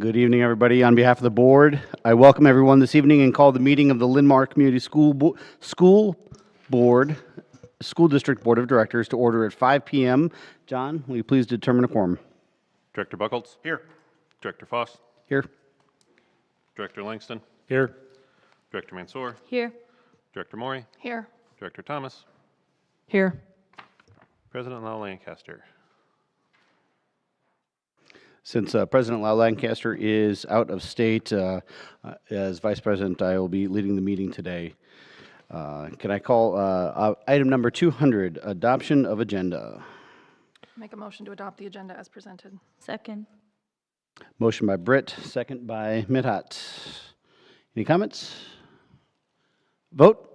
Good evening, everybody. On behalf of the board, I welcome everyone this evening and call the meeting of the Linn-Mar Community School District Board of Directors to order at 5 p.m. John, will you please determine a quorum? Director Buckles? Here. Director Foss? Here. Director Langston? Here. Director Mansour? Here. Director Maury? Here. Director Thomas? Here. President Lau Lancaster? Since President Lau Lancaster is out of state, as Vice President, I will be leading the meeting today. Can I call item number 200, adoption of agenda? Make a motion to adopt the agenda as presented. Second. Motion by Britt, second by Midhat. Any comments? Vote?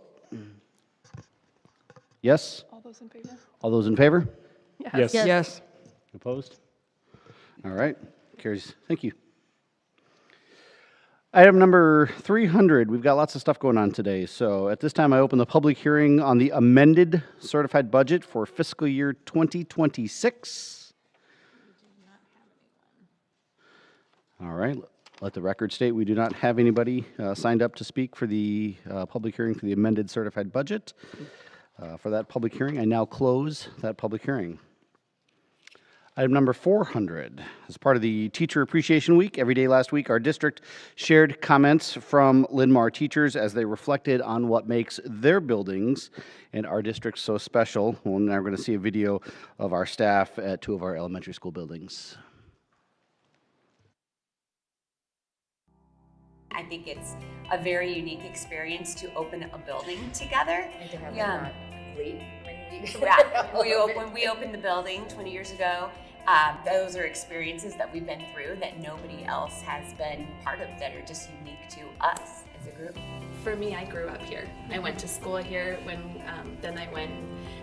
Yes? All those in favor? All those in favor? Yes. Yes. Opposed? All right, carries. Thank you. Item number 300, we've got lots of stuff going on today. So at this time, I open the public hearing on the amended certified budget for fiscal year 2026. All right, let the record state we do not have anybody signed up to speak for the public hearing for the amended certified budget. For that public hearing, I now close that public hearing. Item number 400, as part of the Teacher Appreciation Week, every day last week, our district shared comments from Linn-Mar teachers as they reflected on what makes their buildings and our district so special. Well, now we're going to see a video of our staff at two of our elementary school buildings. I think it's a very unique experience to open a building together. And to have Yeah. fleet When we opened the building 20 years ago, those are experiences that we've been through that nobody else has been part of, that are just unique to us as a group. For me, I grew up here. I went to school here then I went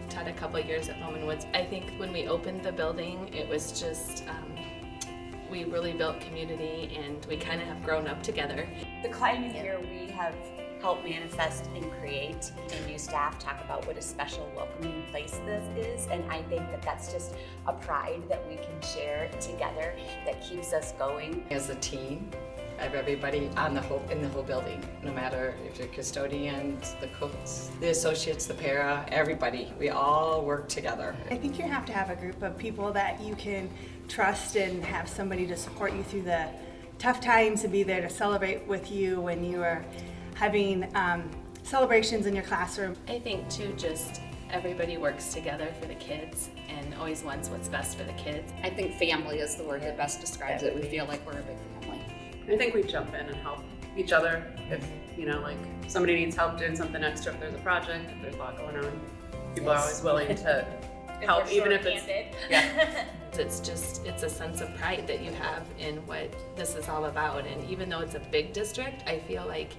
taught a couple of years at Bowman Woods. I think when we opened the building, it was just, we really built community and we kind of have grown up together. The climate here, we have helped manifest and create, and new staff talk about what a special welcoming place this is, and I think that that's just a pride that we can share together that keeps us going. As a team, I have everybody in the whole building, no matter if you're custodians, the cooks, the associates, the para, everybody. We all work together. I think you have to have a group of people that you can trust and have somebody to support you through the tough times and be there to celebrate with you when you are having celebrations in your classroom. I think too, just everybody works together for the kids and always wants what's best for the kids. I think family is the word that best describes it. We feel like we're a big family. I think we jump in and help each other if, like somebody needs help doing something extra, if there's a project, if there's a lot going on. People are always willing to help, even if it's, It's a sense of pride that you have in what this is all about. And even though it's a big district, I feel like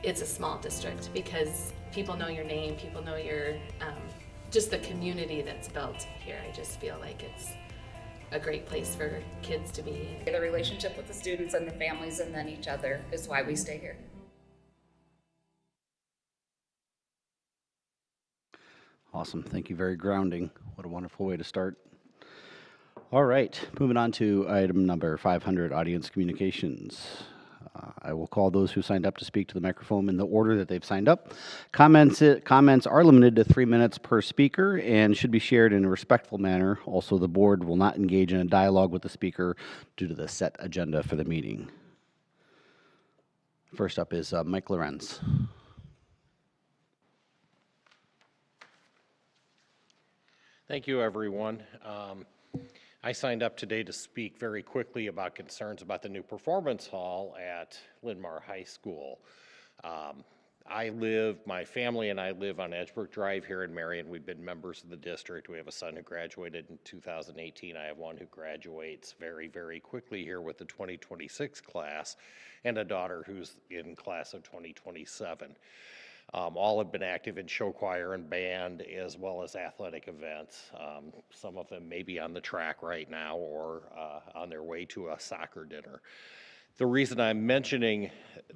it's a small district because people know your name, people know your, just the community that's built here. I just feel like it's a great place for kids to be. The relationship with the students and the families and then each other is why we stay here. Awesome. Thank you. Very grounding. What a wonderful way to start. All right. Moving on to item number 500, audience communications. I will call those who signed up to speak to the microphone in the order that they've signed up. Comments are limited to 3 minutes per speaker and should be shared in a respectful manner. Also, the board will not engage in a dialogue with the speaker due to the set agenda for the meeting. First up is Mike Lorenz. Thank you, everyone. I signed up today to speak very quickly about concerns about the new performance hall at Linn-Mar High School. My family and I live on Edgebrook Drive here in Marion. We've been members of the district. We have a son who graduated in 2018. I have one who graduates very, very quickly here with the 2026 class, and a daughter who's in class of 2027. All have been active in show choir and band as well as athletic events. Some of them may be on the track right now or on their way to a soccer dinner. The reason I'm mentioning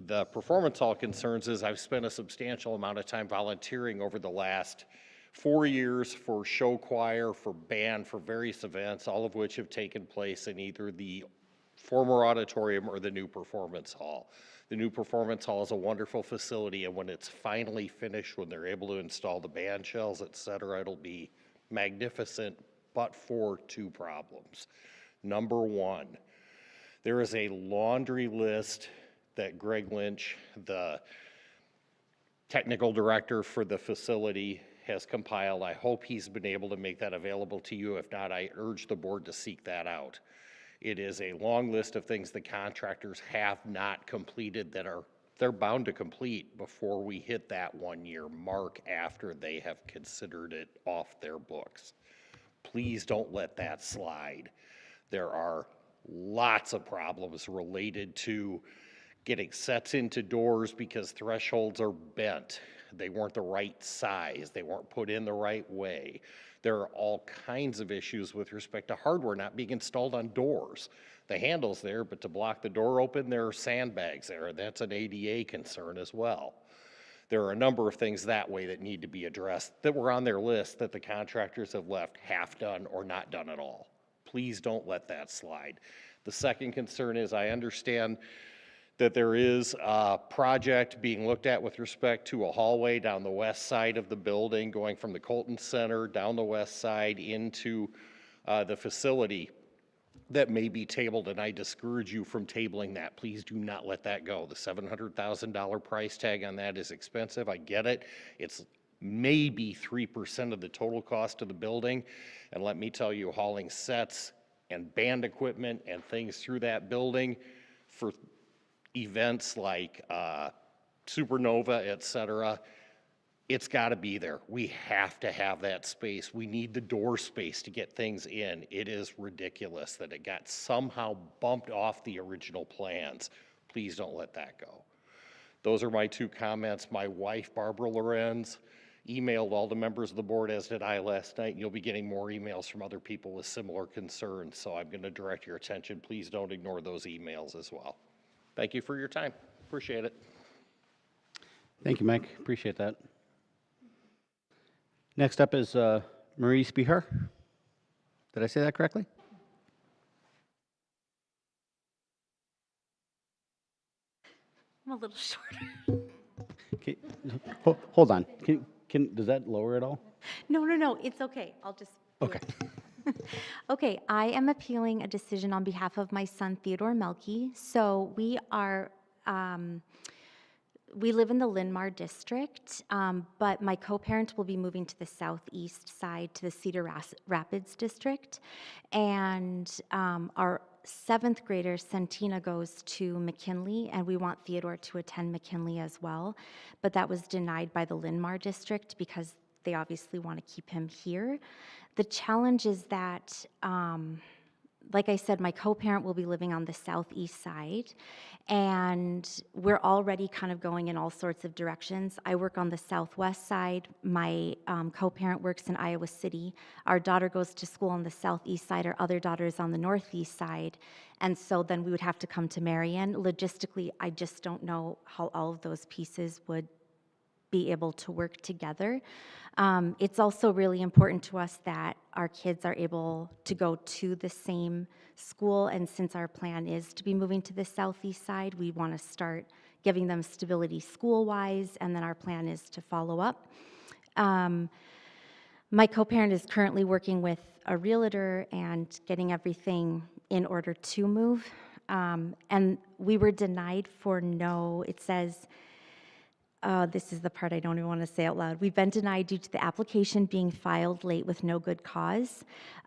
the performance hall concerns is I've spent a substantial amount of time volunteering over the last 4 years for show choir, for band, for various events, all of which have taken place in either the former auditorium or the new performance hall. The new performance hall is a wonderful facility, and when it's finally finished, when they're able to install the band shells, et cetera, it'll be magnificent, but for two problems. Number one, there is a laundry list that Greg Lynch, the technical director for the facility, has compiled. I hope he's been able to make that available to you. If not, I urge the board to seek that out. It is a long list of things the contractors have not completed that they're bound to complete before we hit that 1 year mark after they have considered it off their books. Please don't let that slide. There are lots of problems related to getting sets into doors because thresholds are bent. They weren't the right size. They weren't put in the right way. There are all kinds of issues with respect to hardware not being installed on doors. The handle's there, but to block the door open, there are sandbags there. That's an ADA concern as well. There are a number of things that way that need to be addressed that were on their list that the contractors have left half done or not done at all. Please don't let that slide. The second concern is I understand that there is a project being looked at with respect to a hallway down the west side of the building, going from the Colton Center down the west side into the facility that may be tabled, and I discourage you from tabling that. Please do not let that go. The $700,000 price tag on that is expensive. I get it. It's maybe 3% of the total cost of the building, and let me tell you, hauling sets and band equipment and things through that building for events like Supernova, et cetera, it's got to be there. We have to have that space. We need the door space to get things in. It is ridiculous that it got somehow bumped off the original plans. Please don't let that go. Those are my two comments. My wife, Barbara Lorenz, emailed all the members of the board, as did I last night, and you'll be getting more emails from other people with similar concerns. So I'm going to direct your attention. Please don't ignore those emails as well. Thank you for your time. Appreciate it. Thank you, Mike. Appreciate that. Next up is Marie Spihar. Did I say that correctly? I'm a little shorter. Okay, hold on. Does that lower at all? No, it's okay. I'll just. Okay. Okay, I am appealing a decision on behalf of my son, Theodore Melke. So we are, we live in the Linn-Mar district, but my co-parent will be moving to the southeast side to the Cedar Rapids district. And our 7th grader, Santina, goes to McKinley, and we want Theodore to attend McKinley as well. But that was denied by the Linn-Mar district because they obviously want to keep him here. The challenge is that, like I said, my co-parent will be living on the southeast side, and we're already kind of going in all sorts of directions. I work on the southwest side. My co-parent works in Iowa City. Our daughter goes to school on the southeast side. Our other daughter is on the northeast side. And so then we would have to come to Marion. Logistically, I just don't know how all of those pieces would be able to work together. It's also really important to us that our kids are able to go to the same school, and since our plan is to be moving to the southeast side, we want to start giving them stability school-wise, and then our plan is to follow up. My co-parent is currently working with a realtor and getting everything in order to move, and we were denied for it says, this is the part I don't even want to say out loud. We've been denied due to the application being filed late with no good cause.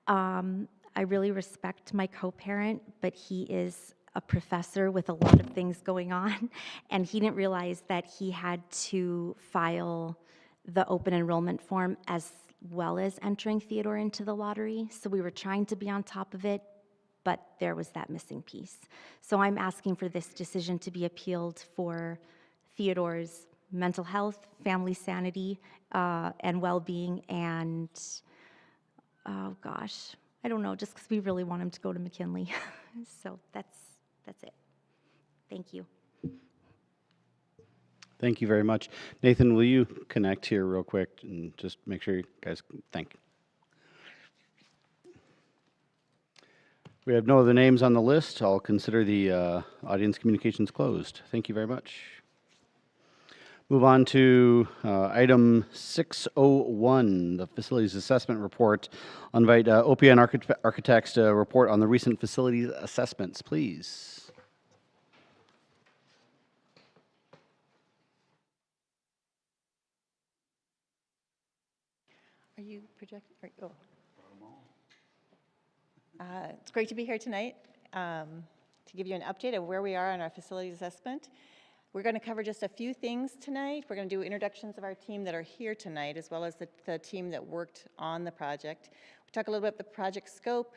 I really respect my co-parent, but he is a professor with a lot of things going on, and he didn't realize that he had to file the open enrollment form as well as entering Theodore into the lottery. So we were trying to be on top of it, but there was that missing piece. So I'm asking for this decision to be appealed for Theodore's mental health, family sanity, and well-being, and oh gosh, I don't know, just because we really want him to go to McKinley. So that's it. Thank you. Thank you very much. Nathan, will you connect here real quick and just make sure you guys thank. We have no other names on the list. I'll consider the audience communications closed. Thank you very much. Move on to item 601, the Facilities Assessment Report. I'll invite OPN Architects to report on the recent facilities assessments, please. Are you projecting? Oh. It's great to be here tonight to give you an update of where we are on our facilities assessment. We're going to cover just a few things tonight. We're going to do introductions of our team that are here tonight, as well as the team that worked on the project. We'll talk a little bit about the project scope,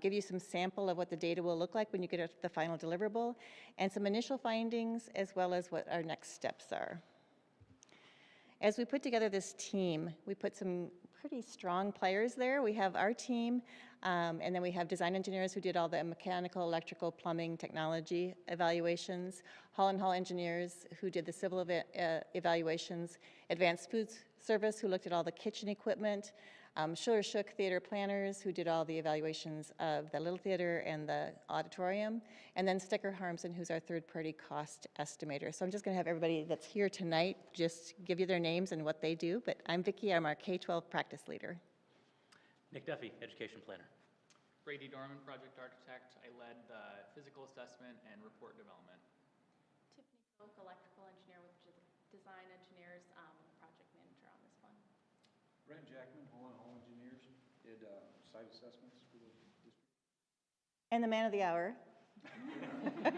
give you some sample of what the data will look like when you get the final deliverable, and some initial findings, as well as what our next steps are. As we put together this team, we put some pretty strong players there. We have our team, and then we have design engineers who did all the mechanical, electrical, plumbing, technology evaluations, Hall and Hall engineers who did the civil evaluations, Advanced Foods Service who looked at all the kitchen equipment, Schuler Shook theater planners who did all the evaluations of the Little Theater and the auditorium, and then Stecker Harmson, who's our third-party cost estimator. So I'm just going to have everybody that's here tonight just give you their names and what they do, but I'm Vicki, I'm our K-12 practice leader. Nick Duffy, education planner. Brady Dorman, project architect. I led the physical assessment and report development. Tiffany Koch, electrical engineer with design engineers, project manager on this one. Brent Jackman, Hall and Hall engineers, did site assessments for the district. And the man of the hour. Jonathan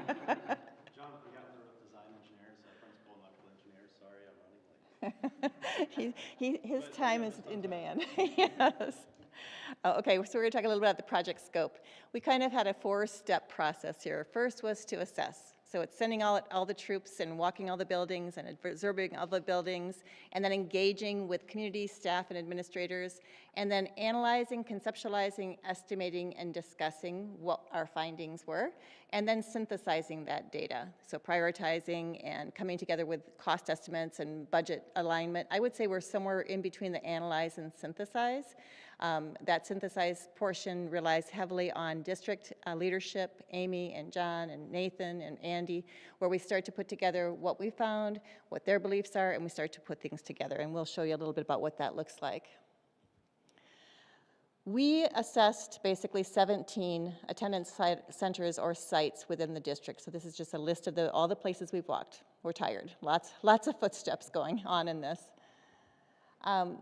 Gettler with design engineers, principal electrical engineers. Sorry, I'm running late. His time is in demand. Yes. Okay, so we're going to talk a little bit about the project scope. We kind of had a four-step process here. First was to assess. So it's sending all the troops and walking all the buildings and observing all the buildings, and then engaging with community staff and administrators, and then analyzing, conceptualizing, estimating, and discussing what our findings were, and then synthesizing that data. So prioritizing and coming together with cost estimates and budget alignment. I would say we're somewhere in between the analyze and synthesize. That synthesized portion relies heavily on district leadership, Amy and John and Nathan and Andy, where we start to put together what we found, what their beliefs are, and we start to put things together. And we'll show you a little bit about what that looks like. We assessed basically 17 attendance centers or sites within the district. So this is just a list of all the places we've walked. We're tired. Lots of footsteps going on in this.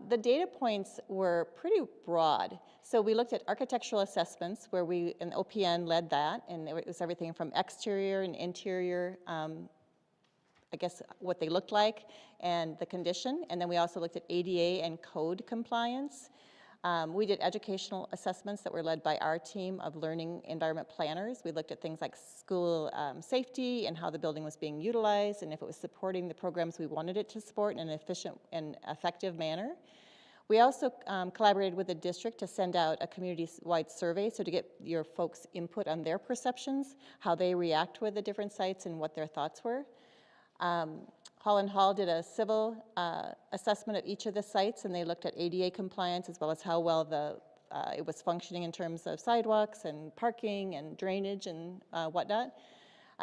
The data points were pretty broad. So we looked at architectural assessments where and OPN led that, and it was everything from exterior and interior, I guess what they looked like and the condition. And then we also looked at ADA and code compliance. We did educational assessments that were led by our team of learning environment planners. We looked at things like school safety and how the building was being utilized and if it was supporting the programs we wanted it to support in an efficient and effective manner. We also collaborated with the district to send out a community-wide survey so to get your folks' input on their perceptions, how they react with the different sites and what their thoughts were. Hall and Hall did a civil assessment of each of the sites, and they looked at ADA compliance as well as how well it was functioning in terms of sidewalks and parking and drainage and whatnot.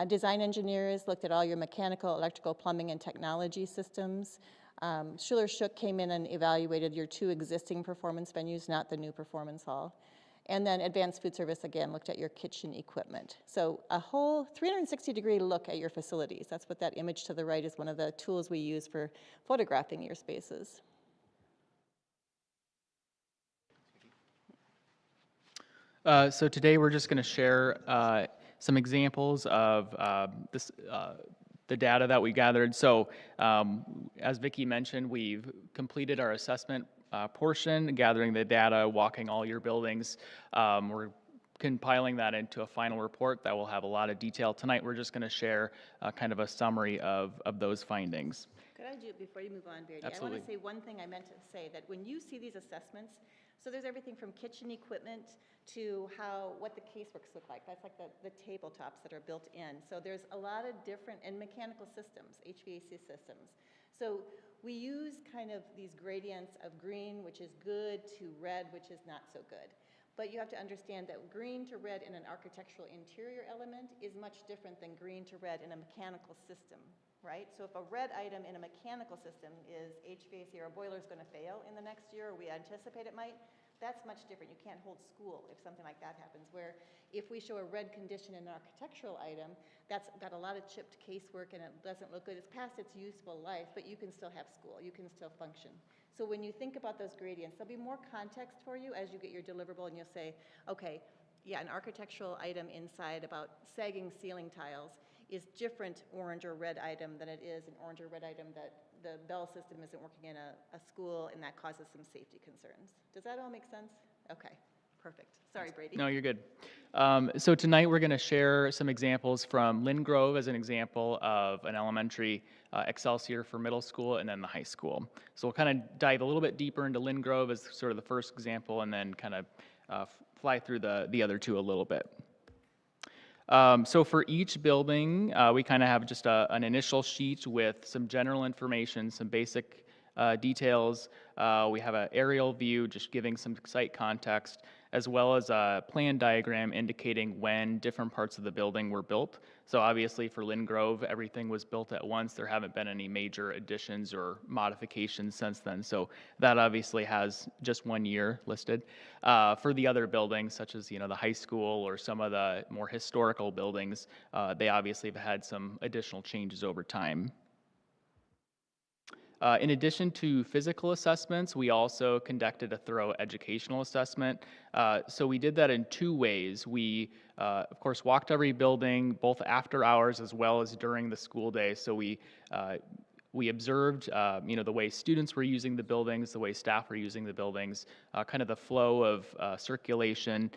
Design engineers looked at all your mechanical, electrical, plumbing, and technology systems. Schuler Shook came in and evaluated your 2 existing performance venues, not the new performance hall. And then Advanced Food Service, again, looked at your kitchen equipment. So a whole 360-degree look at your facilities. That's what that image to the right is, one of the tools we use for photographing your spaces. So today we're just going to share some examples of the data that we gathered. So as Vicki mentioned, we've completed our assessment portion, gathering the data, walking all your buildings. We're compiling that into a final report that will have a lot of detail. Tonight we're just going to share kind of a summary of those findings. Could I do it before you move on, Beardy? Absolutely. I want to say one thing I meant to say, that when you see these assessments, so there's everything from kitchen equipment to what the caseworks look like. That's like the tabletops that are built in. So there's a lot of different, and mechanical systems, HVAC systems. So we use kind of these gradients of green, which is good, to red, which is not so good. But you have to understand that green to red in an architectural interior element is much different than green to red in a mechanical system, right? So if a red item in a mechanical system is HVAC or a boiler is going to fail in the next year, or we anticipate it might, that's much different. You can't hold school if something like that happens, where if we show a red condition in an architectural item, that's got a lot of chipped casework and it doesn't look good. It's past its useful life, but you can still have school. You can still function. So when you think about those gradients, there'll be more context for you as you get your deliverable, and you'll say, okay, yeah, an architectural item inside about sagging ceiling tiles is different orange or red item than it is an orange or red item that the bell system isn't working in a school, and that causes some safety concerns. Does that all make sense? Okay, perfect. Sorry, Brady. No, you're good. So tonight we're going to share some examples from Lynn Grove as an example of an elementary, Excelsior for middle school, and then the high school. So we'll kind of dive a little bit deeper into Lynn Grove as sort of the first example, and then kind of fly through the other two a little bit. So for each building, we kind of have just an initial sheet with some general information, some basic details. We have an aerial view just giving some site context, as well as a plan diagram indicating when different parts of the building were built. So obviously for Lynn Grove, everything was built at once. There haven't been any major additions or modifications since then. So that obviously has just 1 year listed. For the other buildings, such as the high school or some of the more historical buildings, they obviously have had some additional changes over time. In addition to physical assessments, we also conducted a thorough educational assessment. So we did that in 2 ways. We, of course, walked every building, both after hours as well as during the school day. So we observed, the way students were using the buildings, the way staff were using the buildings, kind of the flow of circulation.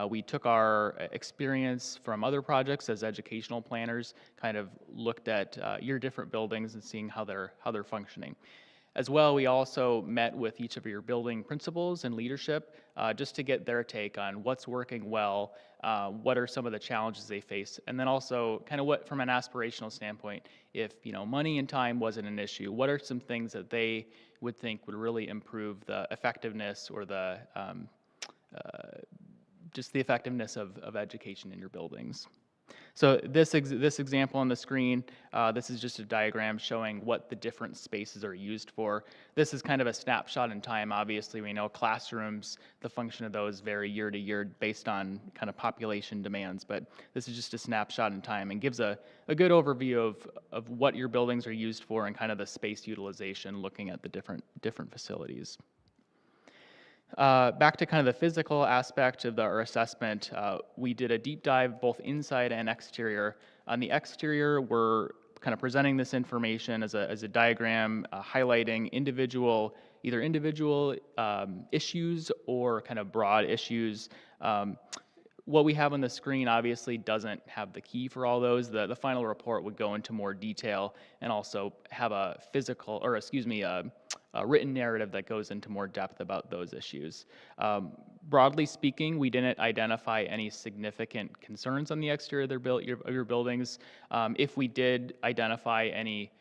We took our experience from other projects as educational planners, kind of looked at your different buildings and seeing how they're functioning. As well, we also met with each of your building principals and leadership just to get their take on what's working well, what are some of the challenges they face, and then also kind of what, from an aspirational standpoint, if money and time wasn't an issue, what are some things that they would think would really improve the effectiveness or the just the effectiveness of education in your buildings. So this example on the screen, this is just a diagram showing what the different spaces are used for. This is kind of a snapshot in time. Obviously, we know classrooms, the function of those vary year to year based on kind of population demands, but this is just a snapshot in time and gives a good overview of what your buildings are used for and kind of the space utilization looking at the different facilities. Back to kind of the physical aspect of our assessment, we did a deep dive both inside and exterior. On the exterior, we're kind of presenting this information as a diagram highlighting either individual issues or kind of broad issues. What we have on the screen obviously doesn't have the key for all those. The final report would go into more detail and also have a written narrative that goes into more depth about those issues. Broadly speaking, we didn't identify any significant concerns on the exterior of your buildings. If we did identify any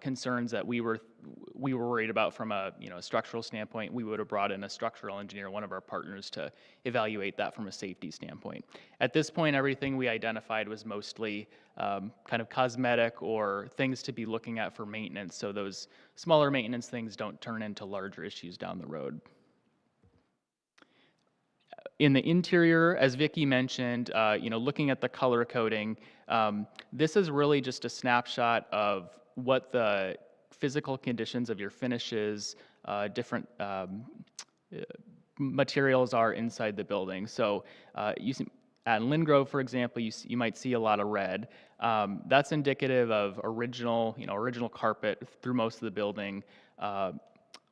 concerns that we were worried about from a structural standpoint, we would have brought in a structural engineer, one of our partners, to evaluate that from a safety standpoint. At this point, everything we identified was mostly kind of cosmetic or things to be looking at for maintenance, so those smaller maintenance things don't turn into larger issues down the road. In the interior, as Vicki mentioned, looking at the color coding, this is really just a snapshot of what the physical conditions of your finishes, different materials are inside the building. So at Lynn Grove, for example, you might see a lot of red. That's indicative of original carpet through most of the building.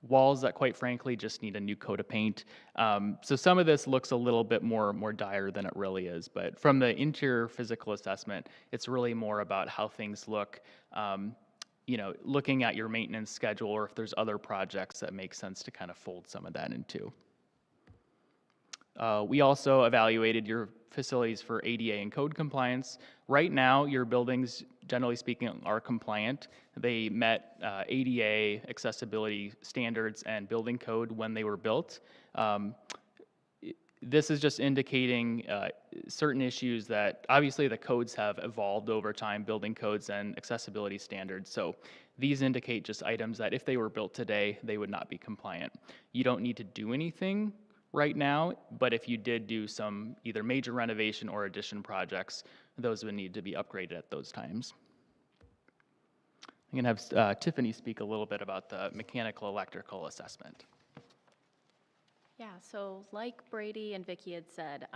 Walls that, quite frankly, just need a new coat of paint. So some of this looks a little bit more dire than it really is. But from the interior physical assessment, it's really more about how things look. Looking at your maintenance schedule, or if there's other projects that make sense to kind of fold some of that into. We also evaluated your facilities for ADA and code compliance. Right now, your buildings, generally speaking, are compliant. They met ADA accessibility standards and building code when they were built. this is just indicating certain issues that obviously the codes have evolved over time, building codes and accessibility standards. So these indicate just items that if they were built today, they would not be compliant. You don't need to do anything right now, but if you did do some either major renovation or addition projects, those would need to be upgraded at those times. I'm going to have Tiffany speak a little bit about the mechanical electrical assessment. Yeah, so like Brady and Vicky had said,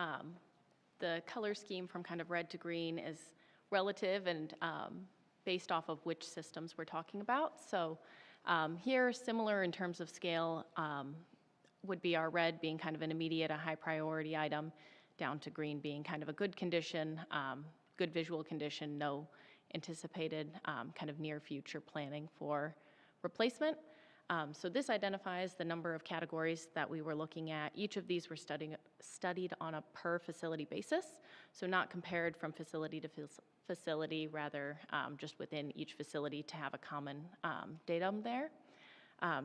the color scheme from kind of red to green is relative and based off of which systems we're talking about. So here, similar in terms of scale, would be our red being kind of an immediate, a high priority item, down to green being kind of a good condition, good visual condition, no anticipated kind of near future planning for replacement. So this identifies the number of categories that we were looking at. Each of these were studied on a per facility basis, so not compared from facility to facility, rather just within each facility to have a common datum there.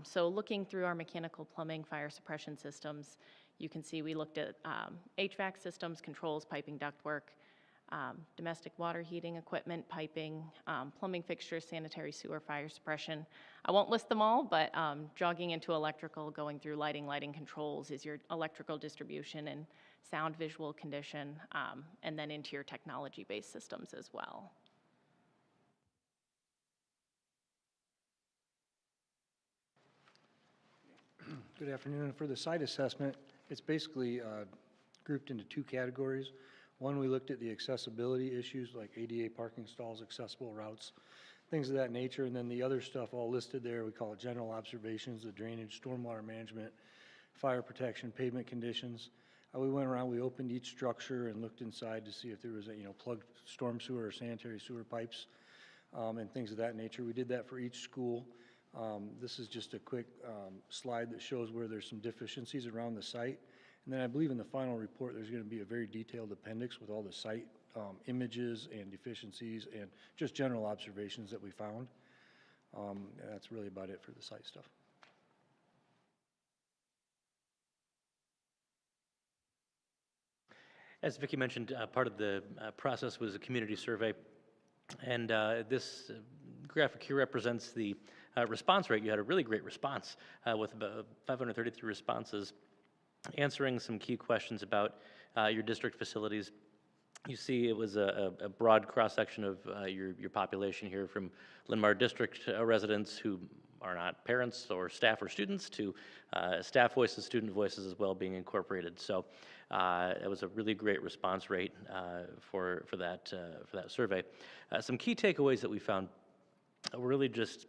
So looking through our mechanical, plumbing, fire suppression systems, you can see we looked at HVAC systems, controls, piping, ductwork, domestic water heating equipment, piping, plumbing fixtures, sanitary sewer, fire suppression. I won't list them all, but jogging into electrical, going through lighting controls is your electrical distribution and sound visual condition, and then into your technology-based systems as well. Good afternoon. For the site assessment, it's basically grouped into two categories. One, we looked at the accessibility issues like ADA parking stalls, accessible routes, things of that nature. And then the other stuff all listed there, we call it general observations, the drainage, stormwater management, fire protection, pavement conditions. We went around, we opened each structure and looked inside to see if there was plugged storm sewer or sanitary sewer pipes and things of that nature. We did that for each school. This is just a quick slide that shows where there's some deficiencies around the site. And then I believe in the final report, there's going to be a very detailed appendix with all the site images and deficiencies and just general observations that we found. And that's really about it for the site stuff. As Vicki mentioned, part of the process was a community survey. And this graphic here represents the response rate. You had a really great response with about 533 responses answering some key questions about your district facilities. You see it was a broad cross-section of your population here, from Linn-Mar district residents who are not parents or staff or students to staff voices, student voices as well being incorporated. So it was a really great response rate for that survey. Some key takeaways that we found were really just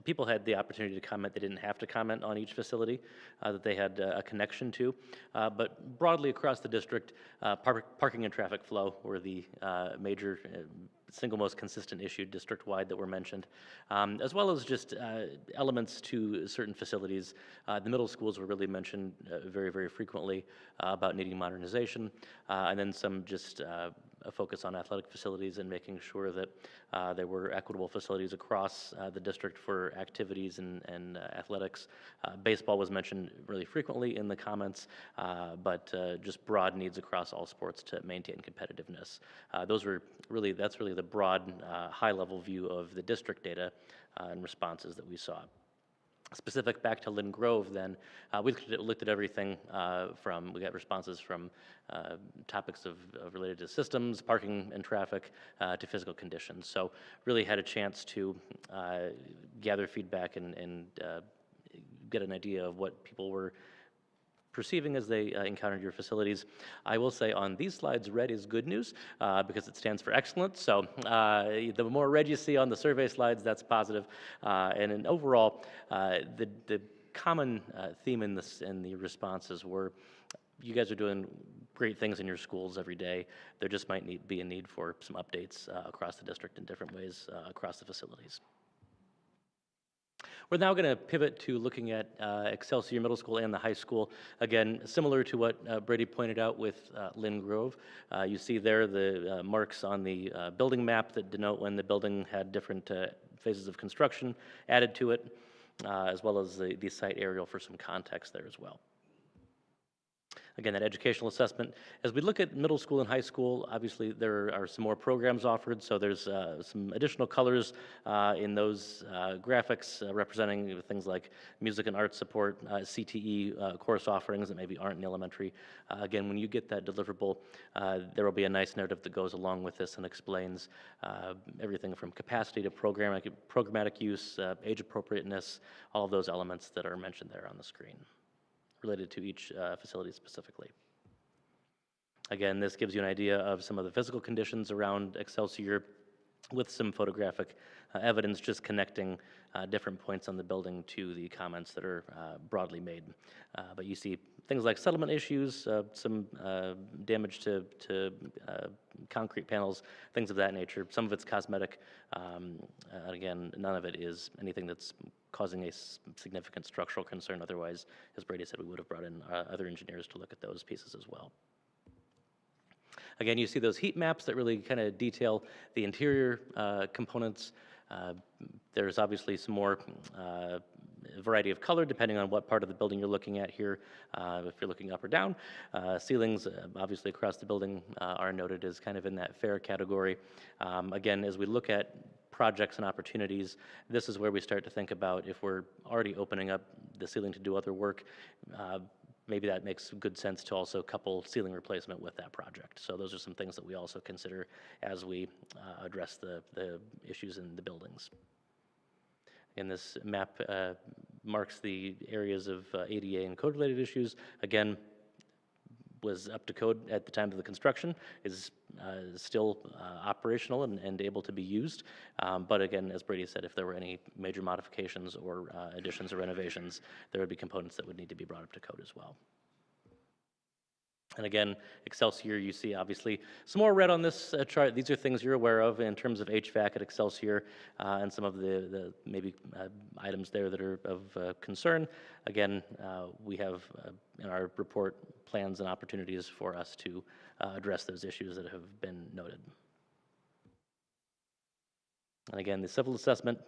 people had the opportunity to comment. They didn't have to comment on each facility that they had a connection to. But broadly across the district, parking and traffic flow were the major, single most consistent issue district-wide that were mentioned, as well as just elements to certain facilities. The middle schools were really mentioned very, very frequently about needing modernization, and then some just a focus on athletic facilities and making sure that there were equitable facilities across the district for activities and athletics. Baseball was mentioned really frequently in the comments, but just broad needs across all sports to maintain competitiveness. That's really the broad, high-level view of the district data and responses that we saw. Specific back to Lynn Grove, then, we looked at everything we got responses from topics related to systems, parking and traffic, to physical conditions. So really had a chance to gather feedback and get an idea of what people were perceiving as they encountered your facilities. I will say on these slides, red is good news because it stands for excellent. So the more red you see on the survey slides, that's positive. And in overall, the common theme in the responses were, you guys are doing great things in your schools every day. There just might be a need for some updates across the district in different ways across the facilities. We're now going to pivot to looking at Excelsior Middle School and the high school. Again, similar to what Brady pointed out with Lynn Grove. You see there the marks on the building map that denote when the building had different phases of construction added to it, as well as the site aerial for some context there as well. Again, that educational assessment. As we look at middle school and high school, obviously there are some more programs offered, so there's some additional colors in those graphics representing things like music and art support, CTE course offerings that maybe aren't in elementary. Again, when you get that deliverable, there will be a nice narrative that goes along with this and explains everything from capacity to programmatic use, age appropriateness, all of those elements that are mentioned there on the screen, related to each facility specifically. Again, this gives you an idea of some of the physical conditions around Excelsior with some photographic evidence just connecting different points on the building to the comments that are broadly made. But you see things like settlement issues, some damage to concrete panels, things of that nature. Some of it's cosmetic. Again, none of it is anything that's causing a significant structural concern. Otherwise, as Brady said, we would have brought in other engineers to look at those pieces as well. Again, you see those heat maps that really kind of detail the interior components. There's obviously some more variety of color depending on what part of the building you're looking at here, if you're looking up or down. Ceilings, obviously across the building, are noted as kind of in that fair category. Again, as we look at projects and opportunities, this is where we start to think about if we're already opening up the ceiling to do other work, maybe that makes good sense to also couple ceiling replacement with that project. So those are some things that we also consider as we address the issues in the buildings. And this map marks the areas of ADA and code-related issues. Again, was up to code at the time of the construction, is still operational and able to be used. But again, as Brady said, if there were any major modifications or additions or renovations, there would be components that would need to be brought up to code as well. And again, Excelsior, you see obviously some more red on this chart. These are things you're aware of in terms of HVAC at Excelsior and some of the maybe items there that are of concern. Again, we have in our report plans and opportunities for us to address those issues that have been noted. And again, the civil assessment,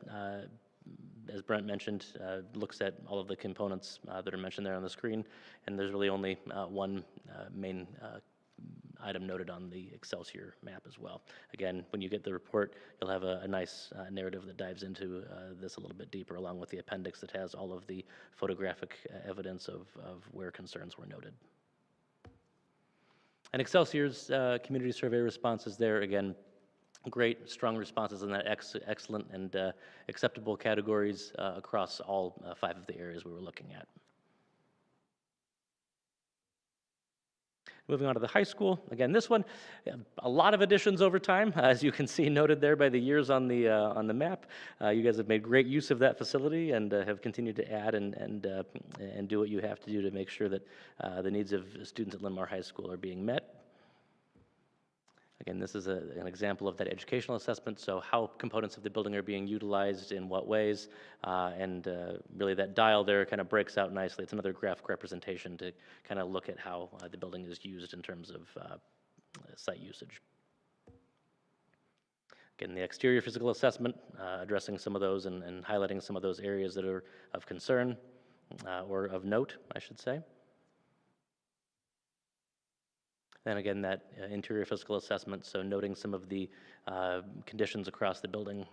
as Brent mentioned, looks at all of the components that are mentioned there on the screen, and there's really only one main item noted on the Excelsior map as well. Again, when you get the report, you'll have a nice narrative that dives into this a little bit deeper, along with the appendix that has all of the photographic evidence of where concerns were noted. And Excelsior's community survey responses there, again, great, strong responses in that excellent and acceptable categories across all 5 of the areas we were looking at. Moving on to the high school, again, this one, a lot of additions over time, as you can see noted there by the years on the map. You guys have made great use of that facility and have continued to add and do what you have to do to make sure that the needs of students at Linn-Mar High School are being met. Again, this is an example of that educational assessment, so how components of the building are being utilized in what ways, and really that dial there kind of breaks out nicely. It's another graphic representation to kind of look at how the building is used in terms of site usage. Again, the exterior physical assessment, addressing some of those and highlighting some of those areas that are of concern, or of note, I should say. And again, that interior physical assessment, so noting some of the conditions across the building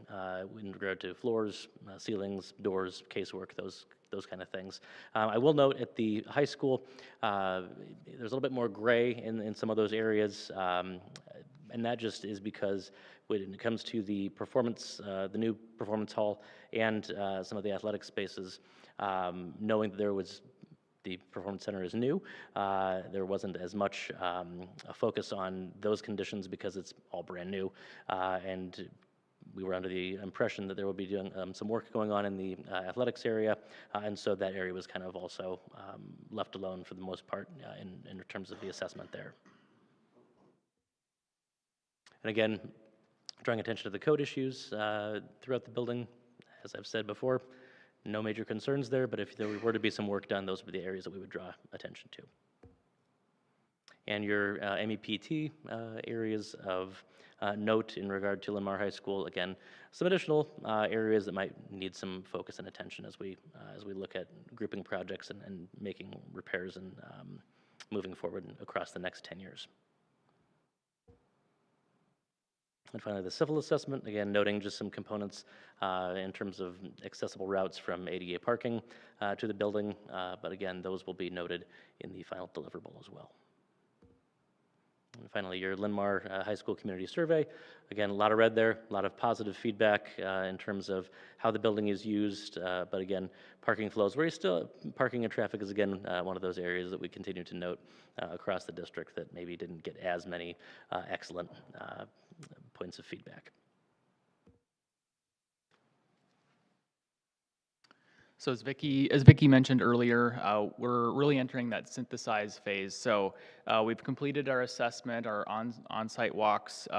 in regard to floors, ceilings, doors, casework, those kind of things. I will note at the high school, there's a little bit more gray in some of those areas, and that just is because when it comes to the performance, the new performance hall and some of the athletic spaces, knowing that there was the Performance Center is new. There wasn't as much a focus on those conditions because it's all brand new. And we were under the impression that there would be doing some work going on in the athletics area. And so that area was kind of also left alone for the most part in terms of the assessment there. And again, drawing attention to the code issues throughout the building, as I've said before, no major concerns there, but if there were to be some work done, those would be the areas that we would draw attention to. And your MEPT areas of note in regard to Linn-Mar High School, again, some additional areas that might need some focus and attention as we look at grouping projects and making repairs and moving forward across the next 10 years. And finally, the civil assessment, again, noting just some components in terms of accessible routes from ADA parking to the building, but again, those will be noted in the final deliverable as well. And finally, your Linn-Mar High School Community Survey. Again, a lot of red there, a lot of positive feedback in terms of how the building is used, but again, parking flows, parking and traffic is again one of those areas that we continue to note across the district that maybe didn't get as many excellent points of feedback. So as Vicky mentioned earlier, we're really entering that synthesize phase. So we've completed our assessment, our on-site walks,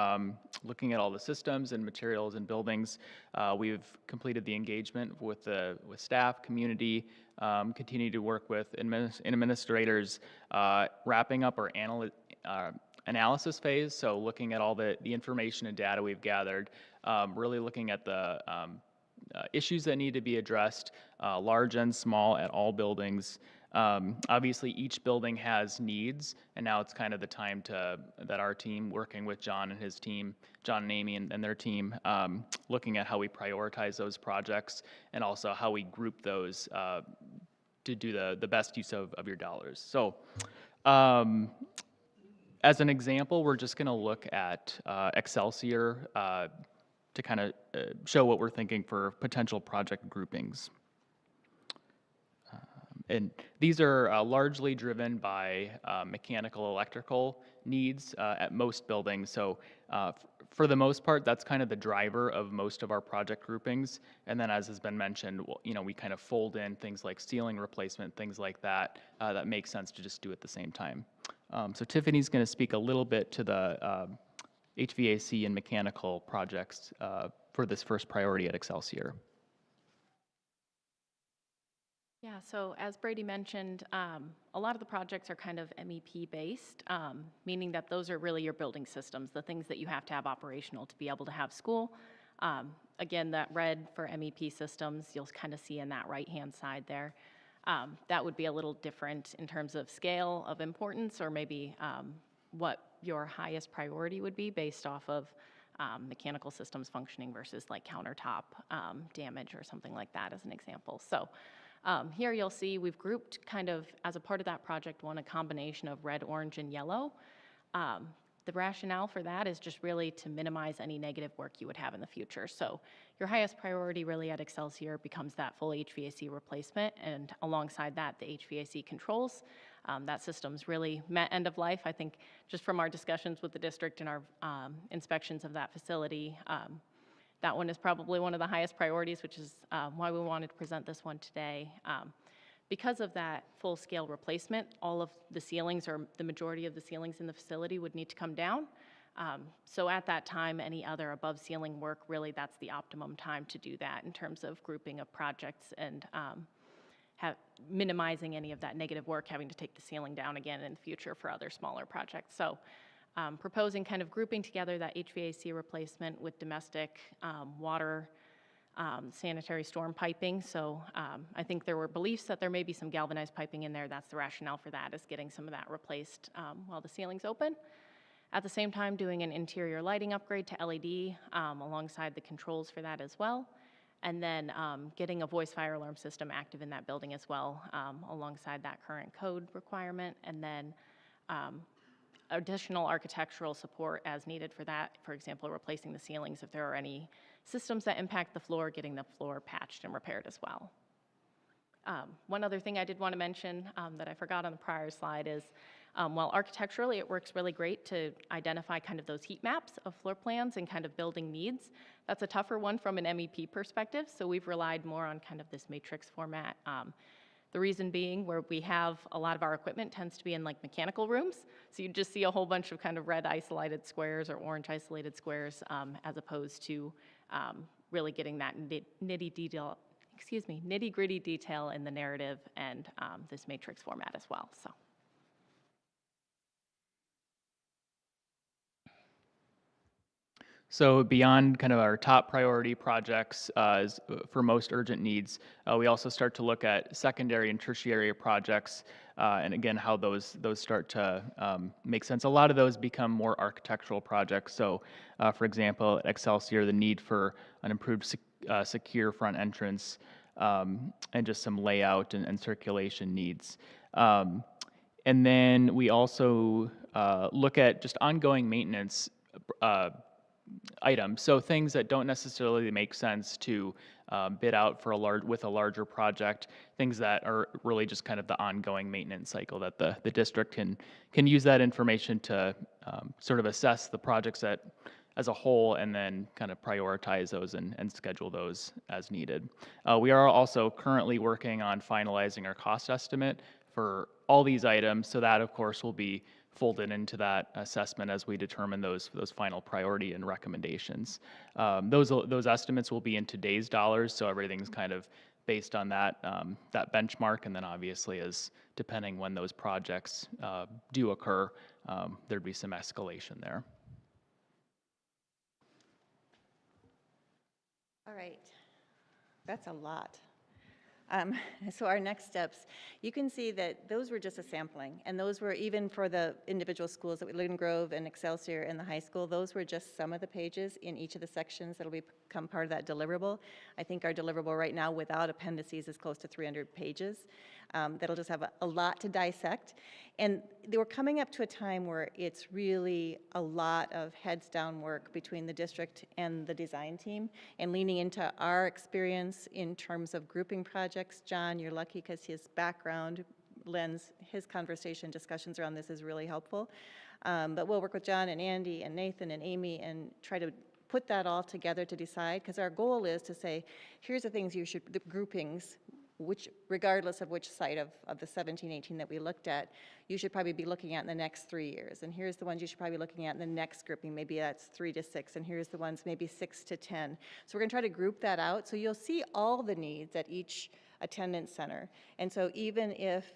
looking at all the systems and materials and buildings. We've completed the engagement with staff, community, continue to work with administrators, wrapping up our analysis phase. So looking at all the information and data we've gathered, really looking at the issues that need to be addressed, large and small, at all buildings. Obviously, each building has needs, and now it's kind of the time that our team, working with John and his team, John and Amy and their team, looking at how we prioritize those projects and also how we group those to do the best use of your dollars. So, as an example, we're just going to look at Excelsior to kind of show what we're thinking for potential project groupings. And these are largely driven by mechanical, electrical needs at most buildings. So for the most part, that's kind of the driver of most of our project groupings. And then, as has been mentioned, we kind of fold in things like ceiling replacement, things like that, that makes sense to just do at the same time. So Tiffany's going to speak a little bit to the HVAC and mechanical projects for this first priority at Excelsior. Yeah, so as Brady mentioned, a lot of the projects are kind of MEP based, meaning that those are really your building systems, the things that you have to have operational to be able to have school. Again, that red for MEP systems, you'll kind of see in that right-hand side there. That would be a little different in terms of scale of importance, or maybe what your highest priority would be based off of mechanical systems functioning versus like countertop damage or something like that as an example. So here you'll see we've grouped kind of, as a part of that project one, a combination of red, orange, and yellow. The rationale for that is just really to minimize any negative work you would have in the future. So your highest priority really at Excelsior becomes that full HVAC replacement, and alongside that, the HVAC controls. That system's really met end of life. I think just from our discussions with the district and our inspections of that facility, that one is probably one of the highest priorities, which is why we wanted to present this one today. Because of that full-scale replacement, all of the ceilings, or the majority of the ceilings in the facility, would need to come down. So at that time, any other above ceiling work, really that's the optimum time to do that in terms of grouping of projects and minimizing any of that negative work, having to take the ceiling down again in the future for other smaller projects. So proposing kind of grouping together that HVAC replacement with domestic water, sanitary storm piping. So I think there were beliefs that there may be some galvanized piping in there. That's the rationale for that, is getting some of that replaced while the ceiling's open. At the same time, doing an interior lighting upgrade to LED alongside the controls for that as well. And then getting a voice fire alarm system active in that building as well, alongside that current code requirement. And then additional architectural support as needed for that. For example, replacing the ceilings if there are any systems that impact the floor, getting the floor patched and repaired as well. One other thing I did want to mention that I forgot on the prior slide is, while architecturally it works really great to identify kind of those heat maps of floor plans and kind of building needs, that's a tougher one from an MEP perspective, so we've relied more on kind of this matrix format. The reason being, where we have a lot of our equipment tends to be in like mechanical rooms, so you just see a whole bunch of kind of red isolated squares or orange isolated squares, as opposed to really getting that nitty-gritty detail in the narrative and this matrix format as well. So beyond kind of our top priority projects for most urgent needs, we also start to look at secondary and tertiary projects, and again, how those start to make sense. A lot of those become more architectural projects. So, for example, at Excelsior, the need for an improved secure front entrance, and just some layout and circulation needs. And then we also look at just ongoing maintenance items, so things that don't necessarily make sense to bid out for with a larger project, things that are really just kind of the ongoing maintenance cycle that the district can use that information to sort of assess the projects as a whole, and then kind of prioritize those and schedule those as needed. We are also currently working on finalizing our cost estimate for all these items, so that of course will be folded into that assessment as we determine those final priority and recommendations. Those estimates will be in today's dollars, so everything's kind of based on that benchmark, and then obviously as depending when those projects do occur, there'd be some escalation there. All right, that's a lot. So our next steps, you can see that those were just a sampling, and those were even for the individual schools that Lynn Grove and Excelsior and the high school, those were just some of the pages in each of the sections that'll become part of that deliverable. I think our deliverable right now without appendices is close to 300 pages. That'll just have a lot to dissect. And they were coming up to a time where it's really a lot of heads down work between the district and the design team, and leaning into our experience in terms of grouping projects. John, you're lucky because his background lends, his conversation discussions around this is really helpful. But we'll work with John and Andy and Nathan and Amy and try to put that all together to decide, because our goal is to say, here's the things you should, the groupings, which, regardless of which site of the 17, 18 that we looked at, you should probably be looking at in the next 3 years. And here's the ones you should probably be looking at in the next grouping. Maybe that's 3 to 6, and here's the ones maybe 6 to 10. So we're gonna try to group that out. So you'll see all the needs at each attendance center. And so even if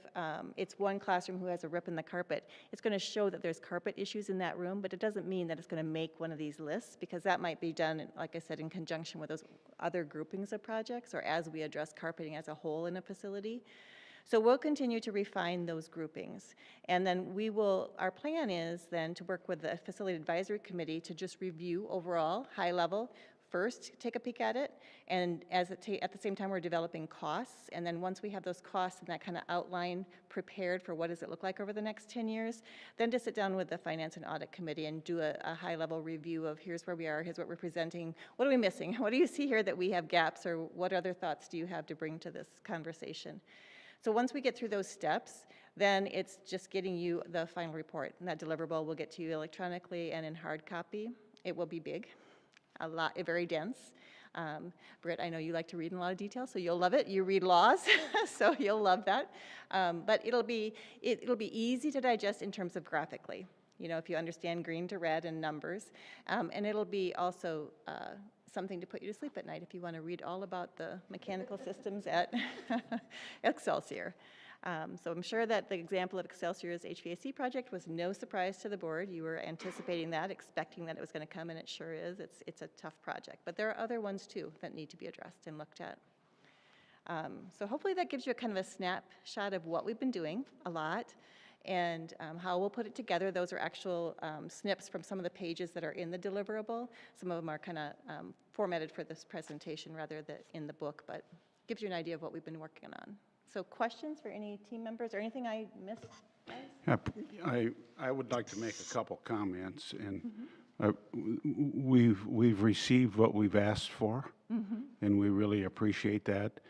it's one classroom who has a rip in the carpet, it's gonna show that there's carpet issues in that room, but it doesn't mean that it's gonna make one of these lists, because that might be done, like I said, in conjunction with those other groupings of projects, or as we address carpeting as a whole in a facility. So we'll continue to refine those groupings. And then we will, our plan is then to work with the Facility Advisory Committee to just review overall, high level, first take a peek at it, and at the same time we're developing costs, and then once we have those costs and that kind of outline prepared for what does it look like over the next 10 years, then to sit down with the Finance and Audit Committee and do a high level review of here's where we are, here's what we're presenting, what are we missing, what do you see here that we have gaps, or what other thoughts do you have to bring to this conversation. So once we get through those steps, then it's just getting you the final report, and that deliverable will get to you electronically and in hard copy. It will be big. A lot, very dense. Britt, I know you like to read in a lot of detail, so you'll love it. You read laws, so you'll love that. But it'll be easy to digest in terms of graphically. You know, if you understand green to red and numbers, and it'll be also something to put you to sleep at night if you want to read all about the mechanical systems at Excelsior. So I'm sure that the example of Excelsior's HVAC project was no surprise to the board. You were anticipating that, expecting that it was going to come, and it sure is. It's a tough project. But there are other ones too that need to be addressed and looked at. So hopefully that gives you a kind of a snapshot of what we've been doing a lot, and how we'll put it together. Those are actual snips from some of the pages that are in the deliverable. Some of them are kind of formatted for this presentation rather than in the book, but gives you an idea of what we've been working on. So questions for any team members or anything I missed? I would like to make a couple comments, and we've received what we've asked for, and we really appreciate that.